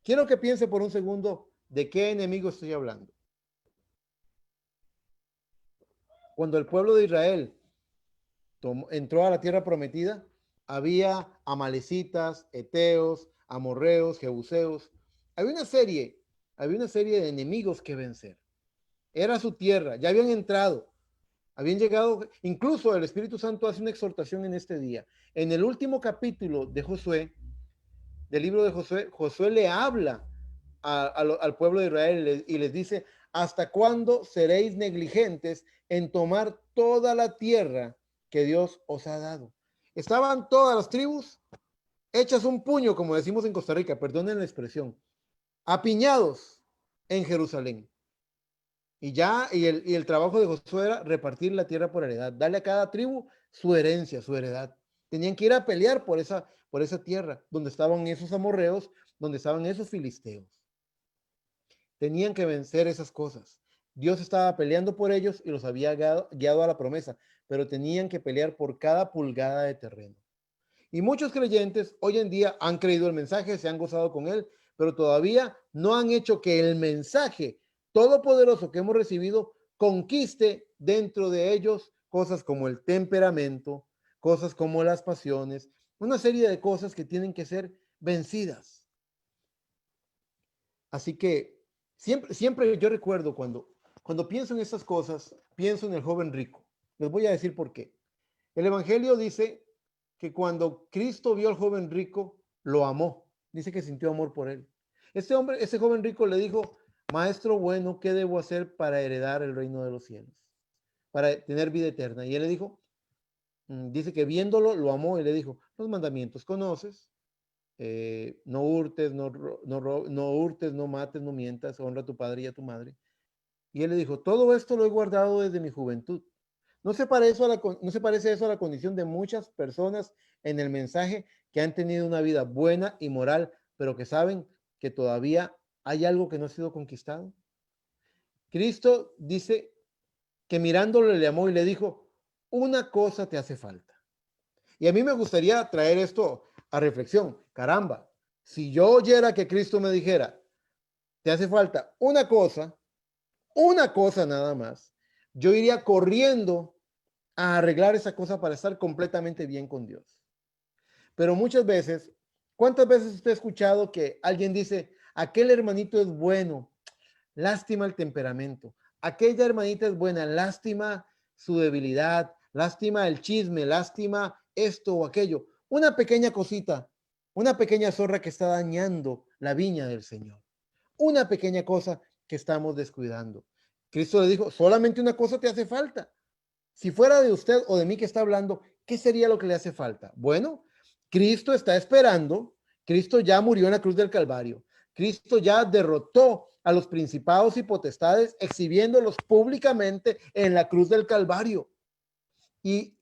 Quiero que piense por un segundo de qué enemigo estoy hablando. Cuando el pueblo de Israel entró a la tierra prometida, había amalecitas, eteos, amorreos, jebuseos. Había una serie de enemigos que vencer. Era su tierra, ya habían entrado, habían llegado, incluso el Espíritu Santo hace una exhortación en este día. En el último capítulo de Josué, del libro de Josué, Josué le habla al pueblo de Israel y les dice, ¿hasta cuándo seréis negligentes en tomar toda la tierra que Dios os ha dado? Estaban todas las tribus hechas un puño, como decimos en Costa Rica, perdonen la expresión, apiñados en Jerusalén. Y el trabajo de Josué era repartir la tierra por heredad, darle a cada tribu su herencia, su heredad. Tenían que ir a pelear por esa tierra, donde estaban esos amorreos, donde estaban esos filisteos. Tenían que vencer esas cosas. Dios estaba peleando por ellos y los había guiado a la promesa, pero tenían que pelear por cada pulgada de terreno. Y muchos creyentes hoy en día han creído el mensaje, se han gozado con él, pero todavía no han hecho que el mensaje todopoderoso que hemos recibido conquiste dentro de ellos cosas como el temperamento, cosas como las pasiones, una serie de cosas que tienen que ser vencidas. Así que siempre yo recuerdo cuando pienso en estas cosas, pienso en el joven rico. Les voy a decir por qué. El Evangelio dice que cuando Cristo vio al joven rico, lo amó. Dice que sintió amor por él. Ese joven rico le dijo, maestro bueno, ¿qué debo hacer para heredar el reino de los cielos? Para tener vida eterna. Y él le dijo, dice que viéndolo, lo amó y le dijo, los mandamientos conoces, no hurtes, no hurtes, no mates, no mientas, honra a tu padre y a tu madre. Y él le dijo, todo esto lo he guardado desde mi juventud. ¿No se parece eso a la condición de muchas personas en el mensaje que han tenido una vida buena y moral, pero que saben que todavía hay algo que no ha sido conquistado? Cristo dice que mirándolo le amó y le dijo, una cosa te hace falta. Y a mí me gustaría traer esto a reflexión. Caramba, si yo oyera que Cristo me dijera, te hace falta una cosa nada más, yo iría corriendo a arreglar esa cosa para estar completamente bien con Dios. Pero muchas veces, ¿cuántas veces usted ha escuchado que alguien dice, aquel hermanito es bueno, lástima el temperamento, aquella hermanita es buena, lástima su debilidad, lástima el chisme, lástima esto o aquello? Una pequeña cosita, una pequeña zorra que está dañando la viña del Señor, una pequeña cosa que estamos descuidando. Cristo le dijo, solamente una cosa te hace falta. Si fuera de usted o de mí que está hablando, ¿qué sería lo que le hace falta? Bueno, Cristo está esperando. Cristo ya murió en la cruz del Calvario. Cristo ya derrotó a los principados y potestades, exhibiéndolos públicamente en la cruz del Calvario. Y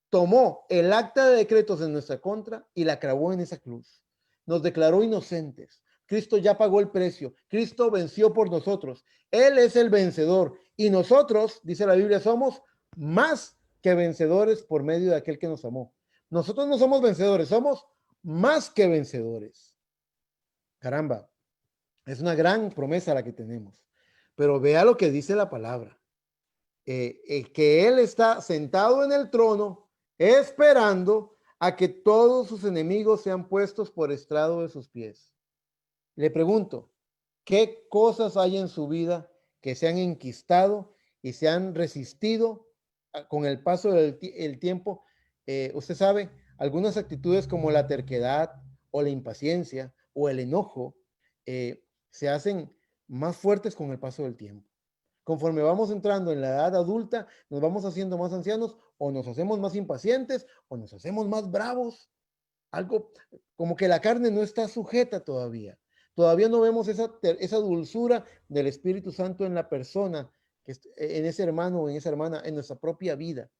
tomó el acta de decretos en nuestra contra y la clavó en esa cruz. Nos declaró inocentes. Cristo ya pagó el precio. Cristo venció por nosotros. Él es el vencedor. Y nosotros, dice la Biblia, somos más que vencedores por medio de aquel que nos amó. Nosotros no somos vencedores, somos más que vencedores. Caramba, es una gran promesa la que tenemos. Pero vea lo que dice la palabra. Que Él está sentado en el trono esperando a que todos sus enemigos sean puestos por estrado de sus pies. Le pregunto, ¿qué cosas hay en su vida que se han enquistado y se han resistido con el paso del tiempo? Usted sabe, algunas actitudes como la terquedad o la impaciencia o el enojo se hacen más fuertes con el paso del tiempo. Conforme vamos entrando en la edad adulta, nos vamos haciendo más ancianos o nos hacemos más impacientes o nos hacemos más bravos. Algo como que la carne no está sujeta todavía. Todavía no vemos esa dulzura del Espíritu Santo en la persona, en ese hermano o en esa hermana, en nuestra propia vida.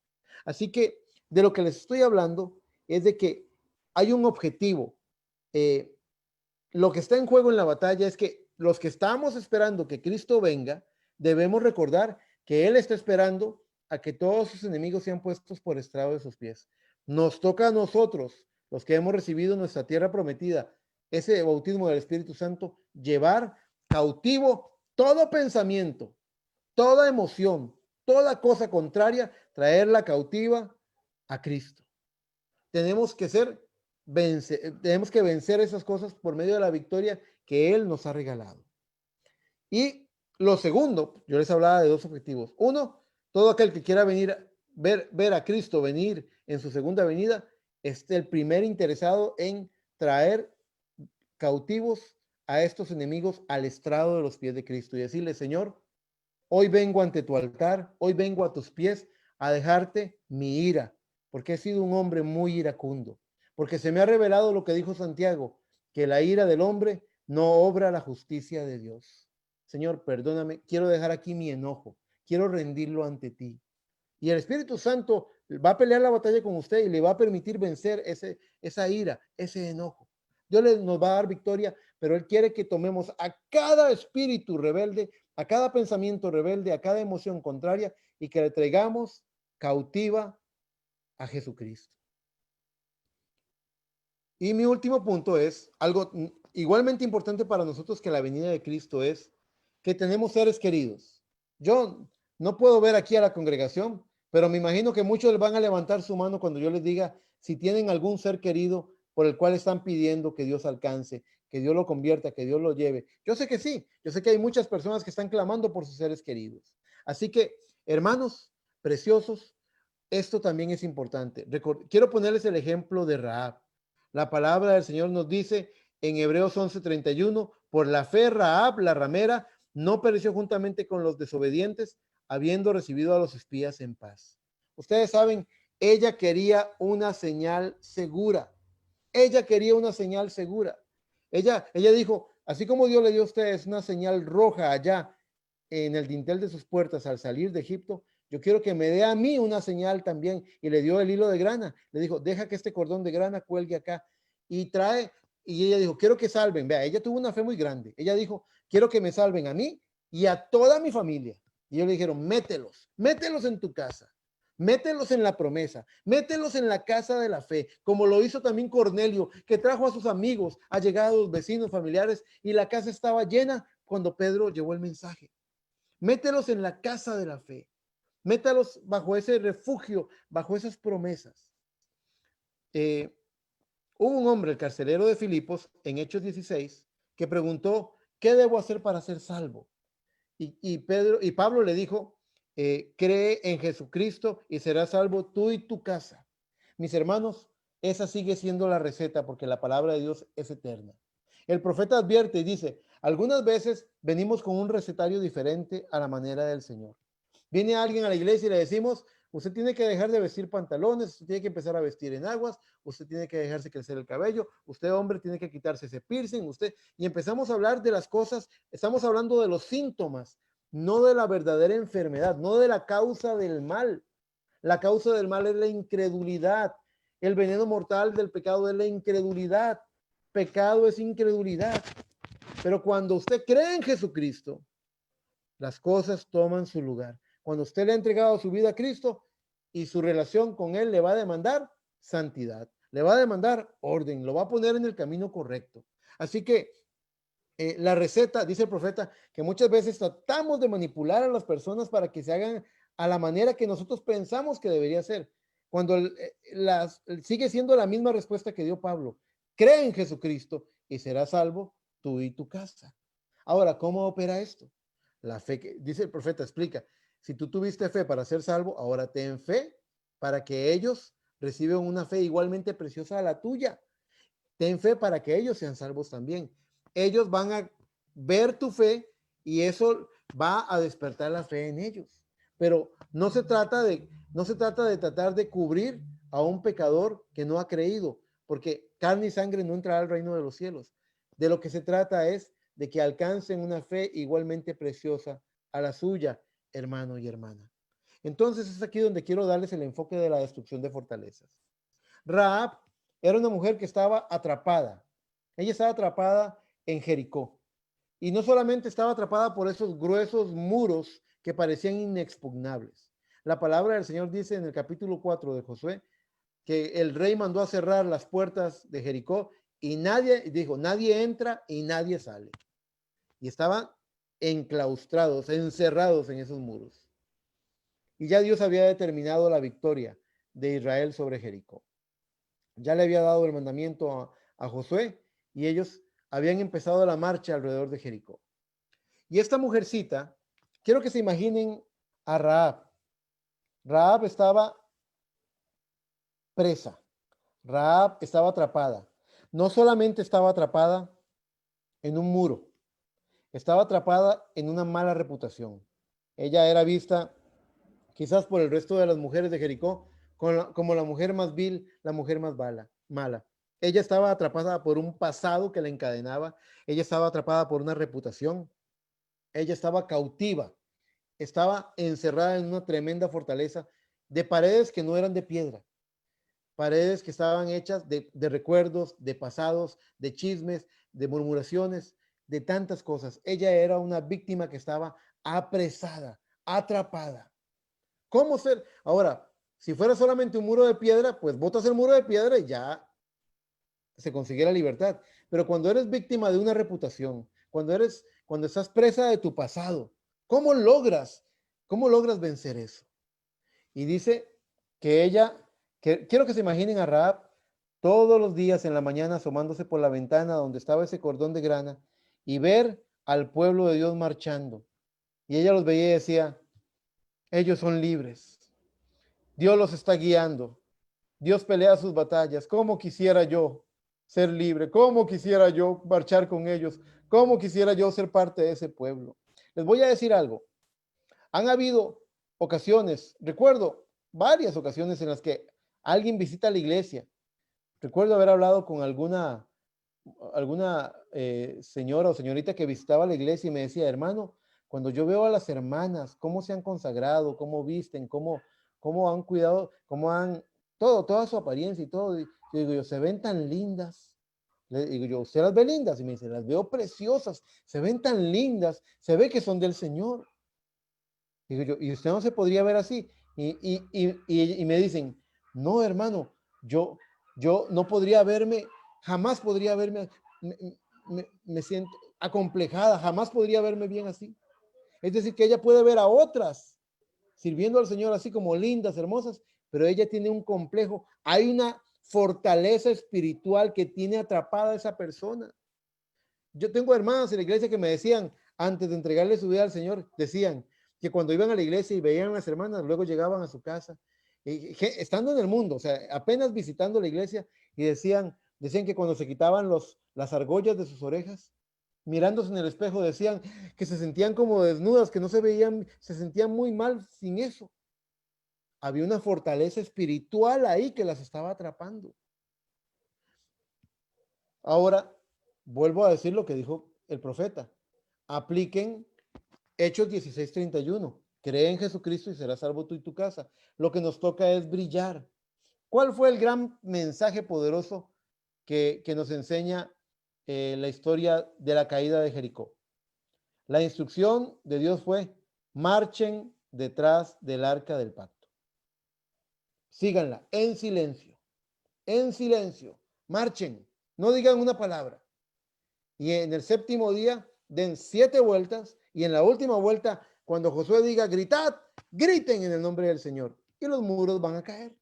Así que de lo que les estoy hablando es de que hay un objetivo. Eh, lo que está en juego en la batalla es que los que estamos esperando que Cristo venga, debemos recordar que Él está esperando a que todos sus enemigos sean puestos por estrado de sus pies. Nos toca a nosotros, los que hemos recibido nuestra tierra prometida, ese bautismo del Espíritu Santo, llevar cautivo todo pensamiento, toda emoción, toda cosa contraria, traerla cautiva a Cristo. Tenemos que tenemos que vencer esas cosas por medio de la victoria que Él nos ha regalado. Y lo segundo, yo les hablaba de dos objetivos. Uno, todo aquel que quiera ver a Cristo venir en su segunda venida, es el primer interesado en traer cautivos a estos enemigos al estrado de los pies de Cristo y decirle, Señor, hoy vengo ante tu altar, hoy vengo a tus pies a dejarte mi ira, porque he sido un hombre muy iracundo, porque se me ha revelado lo que dijo Santiago, que la ira del hombre no obra la justicia de Dios. Señor, perdóname, quiero dejar aquí mi enojo, quiero rendirlo ante ti. Y el Espíritu Santo va a pelear la batalla con usted y le va a permitir vencer esa ira, ese enojo. Nos va a dar victoria, pero Él quiere que tomemos a cada espíritu rebelde, a cada pensamiento rebelde, a cada emoción contraria y que le traigamos cautiva a Jesucristo. Y mi último punto es algo igualmente importante para nosotros que la venida de Cristo es que tenemos seres queridos. Yo no puedo ver aquí a la congregación, pero me imagino que muchos van a levantar su mano cuando yo les diga si tienen algún ser querido por el cual están pidiendo que Dios alcance, que Dios lo convierta, que Dios lo lleve. Yo sé que sí, yo sé que hay muchas personas que están clamando por sus seres queridos. Así que, hermanos preciosos, esto también es importante. Quiero ponerles el ejemplo de Rahab. La palabra del Señor nos dice en Hebreos 11:31, por la fe Rahab, la ramera, no pereció juntamente con los desobedientes, habiendo recibido a los espías en paz. Ustedes saben, ella quería una señal segura. Ella quería una señal segura. Ella dijo, así como Dios le dio a ustedes una señal roja allá en el dintel de sus puertas al salir de Egipto, yo quiero que me dé a mí una señal también. Y le dio el hilo de grana. Le dijo, deja que este cordón de grana cuelgue acá. Y trae, y ella dijo, quiero que salven. Vea, ella tuvo una fe muy grande. Ella dijo, quiero que me salven a mí y a toda mi familia. Y ellos le dijeron, mételos en tu casa. Mételos en la promesa, mételos en la casa de la fe, como lo hizo también Cornelio, que trajo a sus amigos, allegados, vecinos, familiares, y la casa estaba llena cuando Pedro llevó el mensaje. Mételos en la casa de la fe, métalos bajo ese refugio, bajo esas promesas. Hubo un hombre, el carcelero de Filipos, en Hechos 16, que preguntó, ¿qué debo hacer para ser salvo? Y Pablo le dijo, cree en Jesucristo y serás salvo tú y tu casa. Mis hermanos, esa sigue siendo la receta porque la palabra de Dios es eterna. El profeta advierte y dice, algunas veces venimos con un recetario diferente a la manera del Señor. Viene alguien a la iglesia y le decimos, usted tiene que dejar de vestir pantalones, usted tiene que empezar a vestir en aguas, usted tiene que dejarse crecer el cabello, usted hombre tiene que quitarse ese piercing, y empezamos a hablar de las cosas, estamos hablando de los síntomas, no de la verdadera enfermedad, no de la causa del mal. La causa del mal es la incredulidad. El veneno mortal del pecado es la incredulidad. Pecado es incredulidad. Pero cuando usted cree en Jesucristo, las cosas toman su lugar. Cuando usted le ha entregado su vida a Cristo y su relación con Él le va a demandar santidad, le va a demandar orden, lo va a poner en el camino correcto. Así que la receta, dice el profeta, que muchas veces tratamos de manipular a las personas para que se hagan a la manera que nosotros pensamos que debería ser. Cuando sigue siendo la misma respuesta que dio Pablo. Cree en Jesucristo y serás salvo tú y tu casa. Ahora, ¿cómo opera esto? La fe que, dice el profeta, explica, si tú tuviste fe para ser salvo, ahora ten fe para que ellos reciban una fe igualmente preciosa a la tuya. Ten fe para que ellos sean salvos también. Ellos van a ver tu fe y eso va a despertar la fe en ellos. Pero no se trata de tratar de cubrir a un pecador que no ha creído, porque carne y sangre no entrará al reino de los cielos. De lo que se trata es de que alcancen una fe igualmente preciosa a la suya, hermano y hermana. Entonces es aquí donde quiero darles el enfoque de la destrucción de fortalezas. Rahab era una mujer que estaba atrapada. Ella estaba atrapada en Jericó. Y no solamente estaba atrapada por esos gruesos muros que parecían inexpugnables. La palabra del Señor dice en el capítulo 4 de Josué que el rey mandó a cerrar las puertas de Jericó y nadie entra y nadie sale. Y estaban enclaustrados, encerrados en esos muros. Y ya Dios había determinado la victoria de Israel sobre Jericó. Ya le había dado el mandamiento a Josué y ellos habían empezado la marcha alrededor de Jericó. Y esta mujercita, quiero que se imaginen a Rahab. Rahab estaba presa. Rahab estaba atrapada. No solamente estaba atrapada en un muro, estaba atrapada en una mala reputación. Ella era vista quizás por el resto de las mujeres de Jericó como la mujer más vil, la mujer más mala. Ella estaba atrapada por un pasado que la encadenaba. Ella estaba atrapada por una reputación. Ella estaba cautiva. Estaba encerrada en una tremenda fortaleza de paredes que no eran de piedra. Paredes que estaban hechas de recuerdos, de pasados, de chismes, de murmuraciones, de tantas cosas. Ella era una víctima que estaba apresada, atrapada. ¿Cómo ser? Ahora, si fuera solamente un muro de piedra, pues botas el muro de piedra y ya se consigue la libertad. Pero cuando eres víctima de una reputación, cuando estás presa de tu pasado, ¿cómo logras vencer eso? Y dice que quiero que se imaginen a Rahab todos los días en la mañana asomándose por la ventana donde estaba ese cordón de grana y ver al pueblo de Dios marchando. Y ella los veía y decía, ellos son libres. Dios los está guiando. Dios pelea sus batallas. ¿Cómo quisiera yo ser libre? ¿Cómo quisiera yo marchar con ellos? ¿Cómo quisiera yo ser parte de ese pueblo? Les voy a decir algo. Han habido ocasiones, recuerdo varias ocasiones en las que alguien visita la iglesia. Recuerdo haber hablado con alguna señora o señorita que visitaba la iglesia y me decía, hermano, cuando yo veo a las hermanas, cómo se han consagrado, cómo visten, cómo han cuidado, cómo han, toda su apariencia y todo, yo digo yo, se ven tan lindas. Le digo yo, ¿usted las ve lindas? Y me dice, las veo preciosas, se ven tan lindas, se ve que son del Señor. Digo yo, ¿y usted no se podría ver así? Y me dicen, no, hermano, yo no podría verme, jamás podría verme, me siento acomplejada, jamás podría verme bien así. Es decir, que ella puede ver a otras sirviendo al Señor así como lindas, hermosas, pero ella tiene un complejo. Hay una fortaleza espiritual que tiene atrapada a esa persona. Yo tengo hermanas en la iglesia que me decían, antes de entregarle su vida al Señor, decían que cuando iban a la iglesia y veían a las hermanas, luego llegaban a su casa, estando en el mundo, o sea, apenas visitando la iglesia, y decían que cuando se quitaban las argollas de sus orejas, mirándose en el espejo, decían que se sentían como desnudas, que no se veían, se sentían muy mal sin eso. Había una fortaleza espiritual ahí que las estaba atrapando. Ahora, vuelvo a decir lo que dijo el profeta. Apliquen Hechos 16:31. Cree en Jesucristo y serás salvo tú y tu casa. Lo que nos toca es brillar. ¿Cuál fue el gran mensaje poderoso que nos enseña la historia de la caída de Jericó? La instrucción de Dios fue, marchen detrás del arca del pacto. Síganla en silencio, marchen, no digan una palabra. Y en el séptimo día den 7 vueltas y en la última vuelta, cuando Josué diga gritad, griten en el nombre del Señor y los muros van a caer.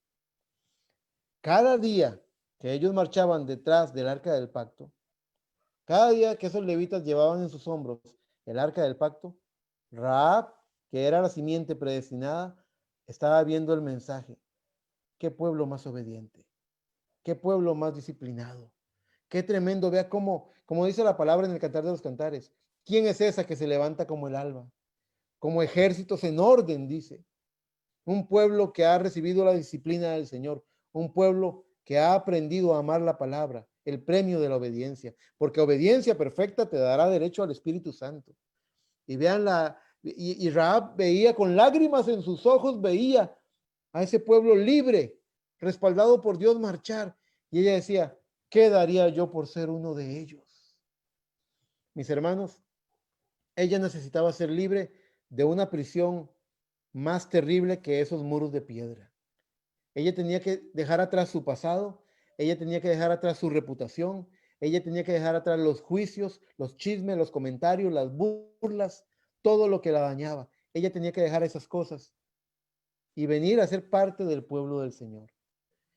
Cada día que ellos marchaban detrás del arca del pacto, cada día que esos levitas llevaban en sus hombros el arca del pacto, Rahab, que era la simiente predestinada, estaba viendo el mensaje. Qué pueblo más obediente, qué pueblo más disciplinado. Qué tremendo, vea como dice la palabra en el Cantar de los Cantares. ¿Quién es esa que se levanta como el alba? Como ejércitos en orden, dice. Un pueblo que ha recibido la disciplina del Señor. Un pueblo que ha aprendido a amar la palabra, el premio de la obediencia. Porque obediencia perfecta te dará derecho al Espíritu Santo. Y vean y Rahab veía con lágrimas en sus ojos, veía a ese pueblo libre, respaldado por Dios marchar. Y ella decía, ¿qué daría yo por ser uno de ellos? Mis hermanos, ella necesitaba ser libre de una prisión más terrible que esos muros de piedra. Ella tenía que dejar atrás su pasado, ella tenía que dejar atrás su reputación, ella tenía que dejar atrás los juicios, los chismes, los comentarios, las burlas, todo lo que la dañaba. Ella tenía que dejar esas cosas y venir a ser parte del pueblo del Señor.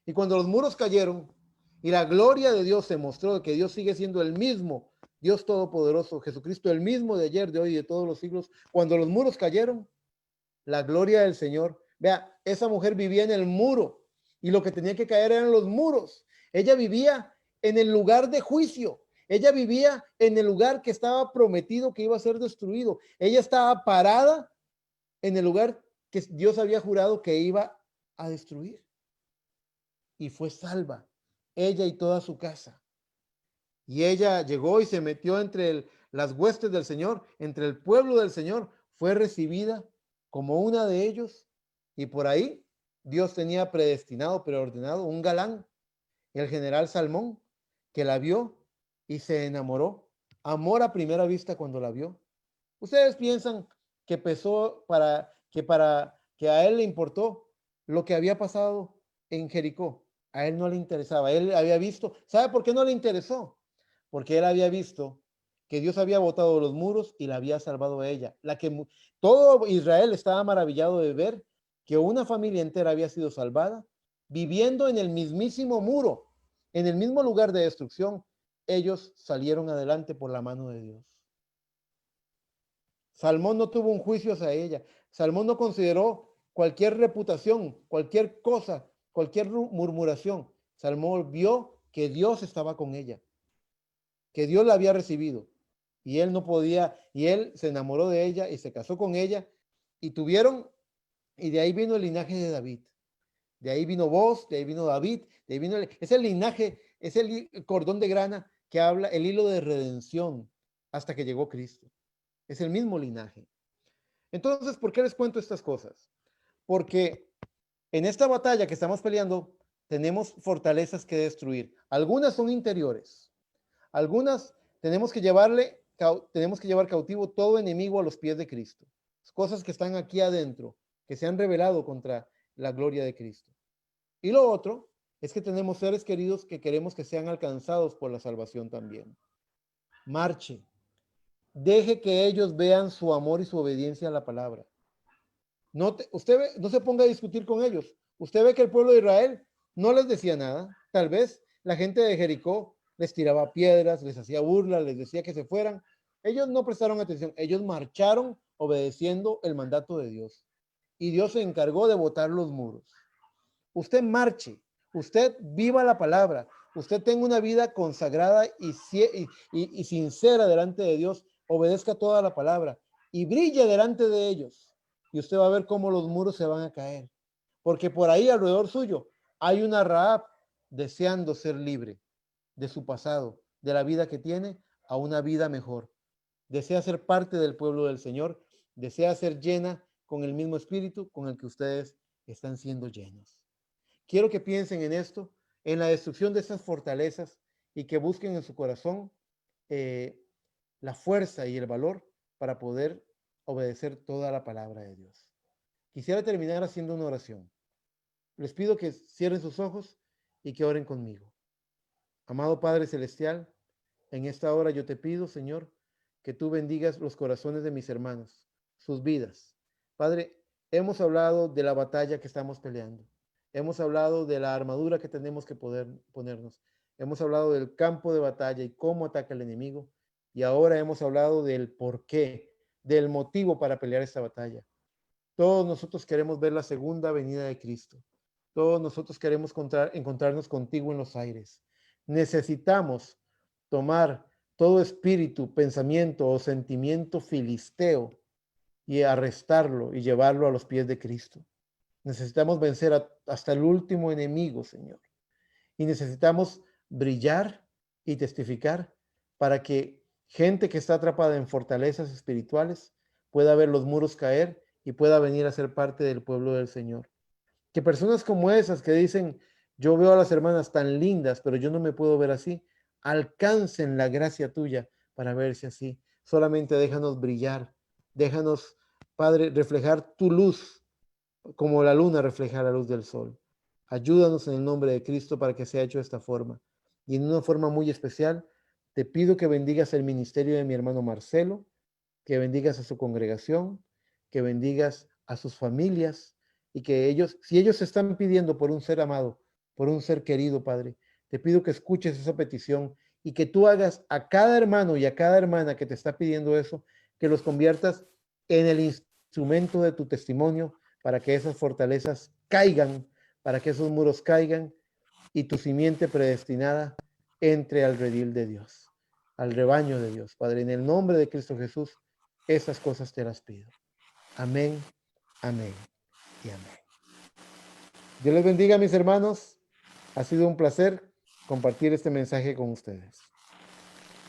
Y cuando los muros cayeron y la gloria de Dios se mostró, que Dios sigue siendo el mismo, Dios Todopoderoso, Jesucristo, el mismo de ayer, de hoy y de todos los siglos, cuando los muros cayeron, la gloria del Señor, vea, esa mujer vivía en el muro y lo que tenía que caer eran los muros. Ella vivía en el lugar de juicio. Ella vivía en el lugar que estaba prometido que iba a ser destruido. Ella estaba parada en el lugar que Dios había jurado que iba a destruir. Y fue salva, ella y toda su casa. Y ella llegó y se metió entre las huestes del Señor, entre el pueblo del Señor, fue recibida como una de ellos. Y por ahí Dios tenía predestinado, preordenado un galán, el general Salmón, que la vio y se enamoró. Amor a primera vista cuando la vio. ¿Ustedes piensan que pesó para que a él le importó lo que había pasado en Jericó? A él no le interesaba. Él había visto, ¿sabe por qué no le interesó? Porque él había visto que Dios había botado los muros y la había salvado a ella. Todo Israel estaba maravillado de ver que una familia entera había sido salvada, viviendo en el mismísimo muro, en el mismo lugar de destrucción. Ellos salieron adelante por la mano de Dios. Salmón no tuvo un juicio hacia ella. Salmón no consideró cualquier reputación, cualquier cosa, cualquier murmuración. Salmón vio que Dios estaba con ella, que Dios la había recibido y él no podía, y él se enamoró de ella y se casó con ella y tuvieron, y de ahí vino el linaje de David. De ahí vino Boz, de ahí vino David, de ahí vino es el linaje, es el cordón de grana que habla, el hilo de redención hasta que llegó Cristo. Es el mismo linaje. Entonces, ¿por qué les cuento estas cosas? Porque en esta batalla que estamos peleando, tenemos fortalezas que destruir. Algunas son interiores, algunas tenemos que llevar cautivo todo enemigo a los pies de Cristo. Cosas que están aquí adentro, que se han rebelado contra la gloria de Cristo. Y lo otro es que tenemos seres queridos que queremos que sean alcanzados por la salvación también. Marche. Deje que ellos vean su amor y su obediencia a la palabra. No se ponga a discutir con ellos. Usted ve que el pueblo de Israel no les decía nada. Tal vez la gente de Jericó les tiraba piedras, les hacía burla, les decía que se fueran. Ellos no prestaron atención. Ellos marcharon obedeciendo el mandato de Dios. Y Dios se encargó de botar los muros. Usted marche, usted viva la palabra, usted tenga una vida consagrada y sincera delante de Dios, obedezca toda la palabra y brille delante de ellos. Y usted va a ver cómo los muros se van a caer. Porque por ahí alrededor suyo hay una Rahab deseando ser libre de su pasado, de la vida que tiene, a una vida mejor. Desea ser parte del pueblo del Señor, desea ser llena con el mismo espíritu con el que ustedes están siendo llenos. Quiero que piensen en esto, en la destrucción de esas fortalezas y que busquen en su corazón eh, la fuerza y el valor para poder obedecer toda la palabra de Dios. Quisiera terminar haciendo una oración. Les pido que cierren sus ojos y que oren conmigo. Amado Padre Celestial, en esta hora yo te pido, Señor, que tú bendigas los corazones de mis hermanos, sus vidas. Padre, hemos hablado de la batalla que estamos peleando. Hemos hablado de la armadura que tenemos que poder ponernos. Hemos hablado del campo de batalla y cómo ataca el enemigo. Y ahora hemos hablado del por qué, del motivo para pelear esta batalla. Todos nosotros queremos ver la segunda venida de Cristo. Todos nosotros queremos encontrarnos contigo en los aires. Necesitamos tomar todo espíritu, pensamiento o sentimiento filisteo y arrestarlo y llevarlo a los pies de Cristo. Necesitamos vencer hasta el último enemigo, Señor. Y necesitamos brillar y testificar para que gente que está atrapada en fortalezas espirituales pueda ver los muros caer y pueda venir a ser parte del pueblo del Señor. Que personas como esas que dicen, yo veo a las hermanas tan lindas, pero yo no me puedo ver así, alcancen la gracia tuya para verse así. Solamente déjanos brillar, déjanos, Padre, reflejar tu luz como la luna refleja la luz del sol. Ayúdanos en el nombre de Cristo para que sea hecho de esta forma. Y en una forma muy especial, te pido que bendigas el ministerio de mi hermano Marcelo, que bendigas a su congregación, que bendigas a sus familias y que ellos, si ellos están pidiendo por un ser amado, por un ser querido, Padre, te pido que escuches esa petición y que tú hagas a cada hermano y a cada hermana que te está pidiendo eso, que los conviertas en el instrumento de tu testimonio para que esas fortalezas caigan, para que esos muros caigan y tu simiente predestinada entre al redil de Dios, al rebaño de Dios. Padre, en el nombre de Cristo Jesús, esas cosas te las pido. Amén, amén y amén. Dios les bendiga, mis hermanos. Ha sido un placer compartir este mensaje con ustedes.